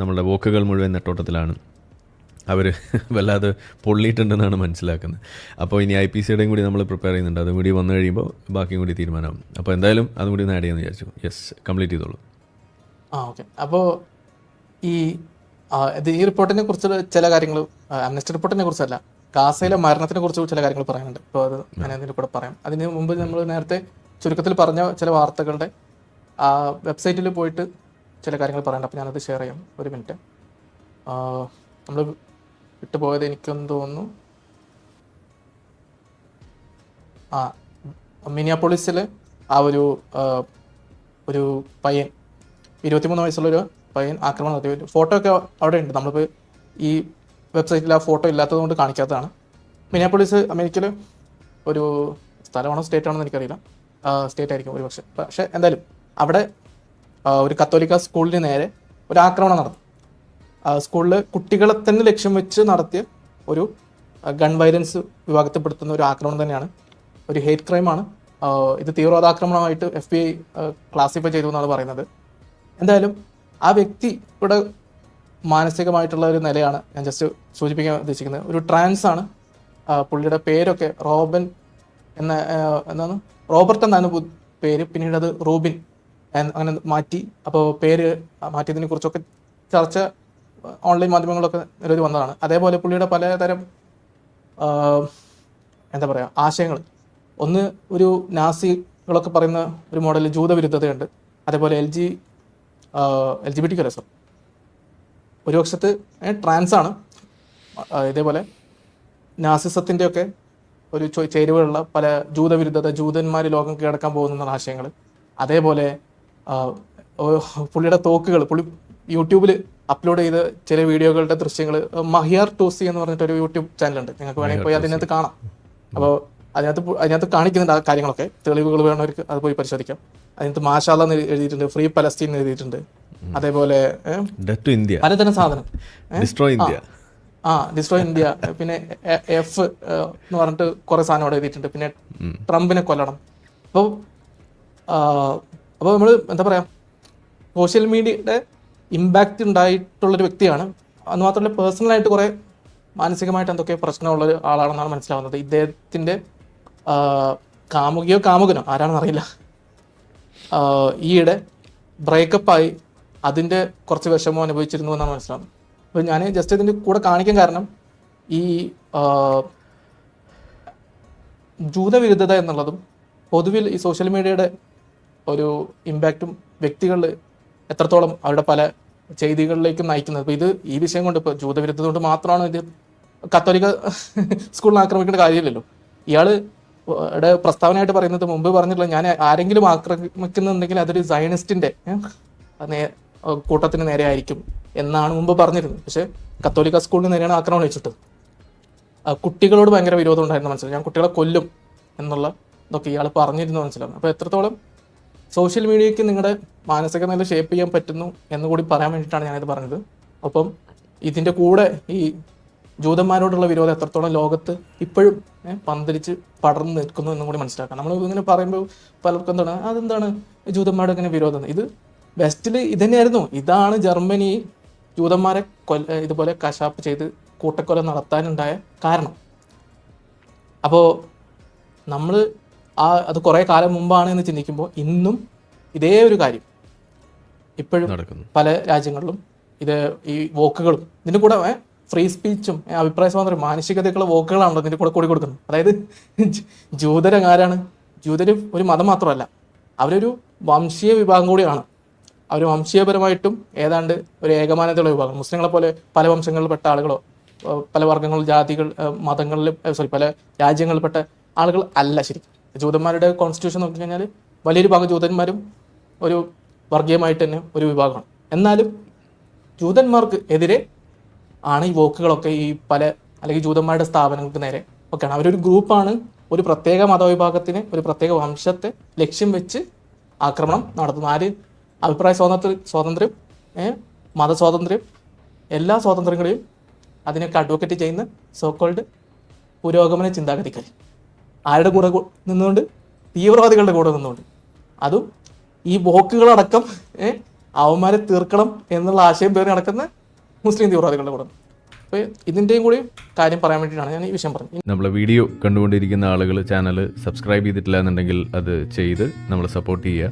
നമ്മളുടെ വോക്കുകൾ മുഴുവൻ നെട്ടോട്ടത്തിലാണ്, അവർ വല്ലാതെ പൊള്ളിയിട്ടുണ്ടെന്നാണ് മനസ്സിലാക്കുന്നത്. അപ്പോൾ ഇനി IPCയുടെയും കൂടി നമ്മൾ പ്രിപ്പയർ ചെയ്യുന്നുണ്ട്. അതും കൂടി വന്നു കഴിയുമ്പോൾ ബാക്കിയും കൂടി തീരുമാനമാകും. അപ്പോൾ എന്തായാലും അതും കൂടി ഒന്ന് ആഡ് ചെയ്യാമെന്ന് വിചാരിച്ചു. യെസ്, കംപ്ലീറ്റ് ചെയ്തോളൂ. ഓക്കെ. അപ്പോൾ ഈ റിപ്പോർട്ടിനെ കുറിച്ചുള്ള ചില കാര്യങ്ങൾ, ആംനസ്റ്റി റിപ്പോർട്ടിനെ കുറിച്ചല്ല, ഗാസയിലെ മരണത്തിനെ കുറിച്ച് ചില കാര്യങ്ങൾ പറയാനുണ്ട്. അപ്പോൾ അത് ഞാൻ അതിൻ്റെ കൂടെ പറയാം. അതിന് മുമ്പ് നമ്മൾ നേരത്തെ ചുരുക്കത്തിൽ പറഞ്ഞ ചില വാർത്തകളുടെ വെബ്സൈറ്റിൽ പോയിട്ട് ചില കാര്യങ്ങൾ പറയാനുണ്ട്. അപ്പോൾ ഞാനത് ഷെയർ ചെയ്യാം. ഒരു മിനിറ്റ്. നമ്മൾ വിട്ടുപോയത് എനിക്കൊന്ന് തോന്നുന്നു, മിനിയാപോളിസിൽ ഒരു പയ്യൻ, 23 വയസ്സുള്ളൊരു പയ്യൻ ആക്രമണം നടത്തി. ഫോട്ടോ ഒക്കെ അവിടെ ഉണ്ട്. നമ്മളിപ്പോൾ ഈ വെബ്സൈറ്റിൽ ആ ഫോട്ടോ ഇല്ലാത്തത് കൊണ്ട് കാണിക്കാത്തതാണ്. മിനിയാപോളിസ് അമേരിക്കയിൽ ഒരു സ്ഥലമാണോ സ്റ്റേറ്റ് ആണോ എന്ന് എനിക്കറിയില്ല. സ്റ്റേറ്റ് ആയിരിക്കും ഒരു പക്ഷേ എന്തായാലും അവിടെ ഒരു കത്തോലിക്ക സ്കൂളിന് നേരെ ഒരു ആക്രമണം നടന്നു. സ്കൂളിൽ കുട്ടികളെ തന്നെ ലക്ഷ്യം വെച്ച് നടത്തിയ ഒരു ഗൺ വയലൻസ് വിഭാഗത്തിൽപ്പെടുത്തുന്ന ഒരു ആക്രമണം തന്നെയാണ്. ഒരു ഹേറ്റ് ക്രൈമാണ്. ഇത് തീവ്രവാദാക്രമണമായിട്ട് FBI ക്ലാസിഫൈ ചെയ്തു എന്നാണ് പറയുന്നത്. എന്തായാലും ആ വ്യക്തിയുടെ മാനസികമായിട്ടുള്ള ഒരു നിലയാണ് ഞാൻ ജസ്റ്റ് സൂചിപ്പിക്കാൻ ഉദ്ദേശിക്കുന്നത്. ഒരു ട്രാൻസ് ആണ്. പുള്ളിയുടെ പേരൊക്കെ റോബർട്ട് എന്നാണ് പേര്. പിന്നീട് അത് റൂബിൻ അങ്ങനെ മാറ്റി. അപ്പോൾ പേര് മാറ്റിയതിനെ കുറിച്ചൊക്കെ ചർച്ച ഓൺലൈൻ മാധ്യമങ്ങളൊക്കെ നിരവധി വന്നതാണ്. അതേപോലെ പുള്ളിയുടെ പലതരം ആശയങ്ങൾ, ഒന്ന് ഒരു നാസികളൊക്കെ പറയുന്ന ഒരു മോഡൽ ജൂതവിരുദ്ധതയുണ്ട്. അതേപോലെ LGBT രസം ഒരു പക്ഷത്ത് ട്രാൻസാണ്. ഇതേപോലെ നാസിസത്തിൻ്റെയൊക്കെ ഒരു ചേരുവകളുള്ള പല ജൂതവിരുദ്ധത, ജൂതന്മാർ ലോകം കീഴടക്കാൻ പോകുന്ന ആശയങ്ങൾ. അതേപോലെ പുള്ളിയുടെ തോക്കുകൾ, പുള്ളി യൂട്യൂബിൽ അപ്ലോഡ് ചെയ്ത ചില വീഡിയോകളുടെ ദൃശ്യങ്ങൾ, മഹിയാർ ടോസി എന്ന് പറഞ്ഞിട്ടൊരു യൂട്യൂബ് ചാനലുണ്ട്, നിങ്ങൾക്ക് വേണമെങ്കിൽ പോയി അതിനകത്ത് കാണാം. അപ്പോൾ അതിനകത്ത് കാണിക്കുന്നുണ്ട് ആ കാര്യങ്ങളൊക്കെ. തെളിവുകൾ വേണവർക്ക് അത് പോയി പരിശോധിക്കാം. അതിനകത്ത് മാഷാല്ല എന്ന് എഴുതിയിട്ടുണ്ട്, ഫ്രീ പലസ്തീൻ എന്ന് എഴുതിയിട്ടുണ്ട്. അതേപോലെ പലതരം സാധനം, ഡിസ്ട്രോയ് ഇന്ത്യ, പിന്നെ F എന്ന് പറഞ്ഞിട്ട് കുറെ സാധനം അവിടെ എഴുതിയിട്ടുണ്ട്. പിന്നെ ട്രംപിനെ കൊല്ലണം. അപ്പോൾ നമ്മൾ സോഷ്യൽ മീഡിയയുടെ ഇമ്പാക്റ്റ് ഉണ്ടായിട്ടുള്ളൊരു വ്യക്തിയാണ്. അത് മാത്രമല്ല പേഴ്സണലായിട്ട് കുറേ മാനസികമായിട്ട് എന്തൊക്കെ പ്രശ്നമുള്ളൊരു ആളാണെന്നാണ് മനസ്സിലാവുന്നത്. ഇദ്ദേഹത്തിൻ്റെ കാമുകനോ ആരാണെന്ന് അറിയില്ല, ഈയിടെ ബ്രേക്കപ്പായി അതിൻ്റെ കുറച്ച് വിഷമം അനുഭവിച്ചിരുന്നു എന്നാണ് മനസ്സിലാവുന്നത്. അപ്പോൾ ഞാൻ ജസ്റ്റ് ഇതിൻ്റെ കൂടെ കാണിക്കാൻ കാരണം ഈ ജൂതവിരുദ്ധത എന്നുള്ളതും പൊതുവിൽ ഈ സോഷ്യൽ മീഡിയയുടെ ഒരു ഇമ്പാക്റ്റും വ്യക്തികളിൽ എത്രത്തോളം അവരുടെ പല ചെയ്തികളിലേക്കും നയിക്കുന്നത്. ഇപ്പോൾ ഈ വിഷയം കൊണ്ട്, ഇപ്പോൾ ജൂതവിരുദ്ധത കൊണ്ട് മാത്രമാണ് ഇത് കത്തോലിക്ക സ്കൂളിൽ ആക്രമിക്കേണ്ട കാര്യമില്ലല്ലോ. ഇയാളുടെ പ്രസ്താവനയായിട്ട് പറയുന്നത്, മുമ്പ് പറഞ്ഞിട്ടുള്ള, ഞാൻ ആരെങ്കിലും ആക്രമിക്കുന്നുണ്ടെങ്കിൽ അതൊരു സയനിസ്റ്റിൻ്റെ കൂട്ടത്തിന് നേരെ ആയിരിക്കും എന്നാണ് മുമ്പ് പറഞ്ഞിരുന്നത്. പക്ഷേ കത്തോലിക്ക സ്കൂളിന് നേരെയാണ് ആക്രമണം വെച്ചിട്ടത്. കുട്ടികളോട് ഭയങ്കര വിരോധം ഉണ്ടായിരുന്നു മനസ്സിലാവും. ഞാൻ കുട്ടികളെ കൊല്ലും എന്നുള്ള ഇതൊക്കെ ഇയാൾ പറഞ്ഞിരുന്നു മനസ്സിലാവും. അപ്പോൾ എത്രത്തോളം സോഷ്യൽ മീഡിയയ്ക്ക് നിങ്ങളുടെ മാനസിക നില ഷേപ്പ് ചെയ്യാൻ പറ്റുന്നു എന്നുകൂടി പറയാൻ വേണ്ടിയിട്ടാണ് ഞാനിത് പറഞ്ഞത്. അപ്പം ഇതിൻ്റെ കൂടെ ഈ ജൂതന്മാരോടുള്ള വിരോധം എത്രത്തോളം ലോകത്ത് ഇപ്പോഴും പന്തലിച്ച് പടർന്നു നിൽക്കുന്നു എന്നും കൂടി മനസ്സിലാക്കാം. നമ്മൾ ഇങ്ങനെ പറയുമ്പോൾ പലർക്കും അതെന്താണ് ജൂതന്മാരുടെ ഇങ്ങനെ വിരോധം? ഇത് വെസ്റ്റിൽ ഇതന്നെയായിരുന്നു. ഇതാണ് ജർമ്മനി ജൂതന്മാരെ ഇതുപോലെ കശാപ്പ് ചെയ്ത് കൂട്ടക്കൊല നടത്താനുണ്ടായ കാരണം. അപ്പോൾ നമ്മൾ അത് കുറേ കാലം മുമ്പാണ് എന്ന് ചിന്തിക്കുമ്പോൾ ഇന്നും ഇതേ ഒരു കാര്യം ഇപ്പോഴും പല രാജ്യങ്ങളിലും ഈ വോക്കുകളും ഇതിൻ്റെ കൂടെ ഫ്രീ സ്പീച്ചും അഭിപ്രായ സ്വാതന്ത്ര്യം മാനുഷികതയ്ക്കുള്ള വോക്കുകളാണല്ലോ ഇതിൻ്റെ കൂടെ കൂടി കൊടുക്കുന്നത്. അതായത് ജൂതരങ്ങാരാണ്? ജൂതര് ഒരു മതം മാത്രമല്ല, അവരൊരു വംശീയ വിഭാഗം കൂടിയാണ്. അവർ വംശീയപരമായിട്ടും ഏതാണ്ട് ഒരു ഏകമാനതയുള്ള വിഭാഗം. മുസ്ലിങ്ങളെ പോലെ പല വംശങ്ങളിൽപ്പെട്ട ആളുകളോ പല വർഗ്ഗങ്ങൾ, ജാതികൾ, മതങ്ങളിൽ പല രാജ്യങ്ങളിൽപ്പെട്ട ആളുകൾ അല്ല. ശരിക്കും ജൂതന്മാരുടെ കോൺസ്റ്റിറ്റ്യൂഷൻ നോക്കിക്കഴിഞ്ഞാൽ വലിയൊരു ഭാഗം ജൂതന്മാരും ഒരു വർഗീയമായിട്ട് തന്നെ ഒരു വിഭാഗമാണ്. എന്നാലും ജൂതന്മാർക്ക് എതിരെ ആണ് ഈ വോക്കുകളൊക്കെ ഈ പല അല്ലെങ്കിൽ ജൂതന്മാരുടെ സ്ഥാപനങ്ങൾക്ക് നേരെ ഒക്കെയാണ്. അവരൊരു ഗ്രൂപ്പാണ്, ഒരു പ്രത്യേക മതവിഭാഗത്തിന്, ഒരു പ്രത്യേക വംശത്തെ ലക്ഷ്യം വെച്ച് ആക്രമണം നടത്തുന്നു. ആര്? അഭിപ്രായ സ്വാതന്ത്ര്യം, മതസ്വാതന്ത്ര്യം, എല്ലാ സ്വാതന്ത്ര്യങ്ങളെയും അതിനൊക്കെ അഡ്വക്കേറ്റ് ചെയ്യുന്ന സോക്കോൾഡ് പുരോഗമന ചിന്താഗതിക്കാർ. ആരുടെ കൂടെ നിന്നുകൊണ്ട്? തീവ്രവാദികളുടെ കൂടെ നിന്നുകൊണ്ട്. അതും ഈ വോക്കുകളടക്കം അവന്മാരെ തീർക്കണം എന്നുള്ള ആശയം പേര് നടക്കുന്ന മുസ്ലിം തീവ്രവാദികളുടെ കൂടെ. അപ്പോൾ ഇതിൻ്റെയും കൂടി കാര്യം പറയാൻ വേണ്ടിയിട്ടാണ് ഞാൻ ഈ വിഷയം പറഞ്ഞത്. നമ്മളെ വീഡിയോ കണ്ടുകൊണ്ടിരിക്കുന്ന ആളുകൾ ചാനൽ സബ്സ്ക്രൈബ് ചെയ്തിട്ടില്ല എന്നുണ്ടെങ്കിൽ അത് ചെയ്ത് നമ്മളെ സപ്പോർട്ട് ചെയ്യുക.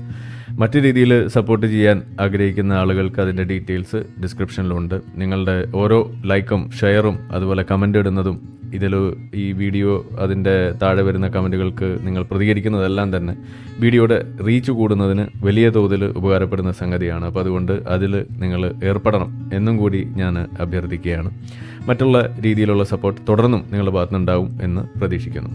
മറ്റു രീതിയിൽ സപ്പോർട്ട് ചെയ്യാൻ ആഗ്രഹിക്കുന്ന ആളുകൾക്ക് അതിൻ്റെ ഡീറ്റെയിൽസ് ഡിസ്ക്രിപ്ഷനിലുണ്ട്. നിങ്ങളുടെ ഓരോ ലൈക്കും ഷെയറും അതുപോലെ കമൻ്റ് ഇടുന്നതും ഇതിൽ ഈ വീഡിയോ അതിൻ്റെ താഴെ വരുന്ന കമൻറ്റുകൾക്ക് നിങ്ങൾ പ്രതികരിക്കുന്നതെല്ലാം തന്നെ വീഡിയോയുടെ റീച്ച് കൂടുന്നതിന് വലിയ തോതിൽ ഉപകാരപ്പെടുന്ന സംഗതിയാണ്. അപ്പോൾ അതുകൊണ്ട് അതിൽ നിങ്ങൾ ഏർപ്പെടണം എന്നും കൂടി ഞാൻ അഭ്യർത്ഥിക്കുകയാണ്. മറ്റുള്ള രീതിയിലുള്ള സപ്പോർട്ട് തുടർന്നും നിങ്ങളുടെ ഭാഗത്തുനിന്നുണ്ടാവും എന്ന് പ്രതീക്ഷിക്കുന്നു.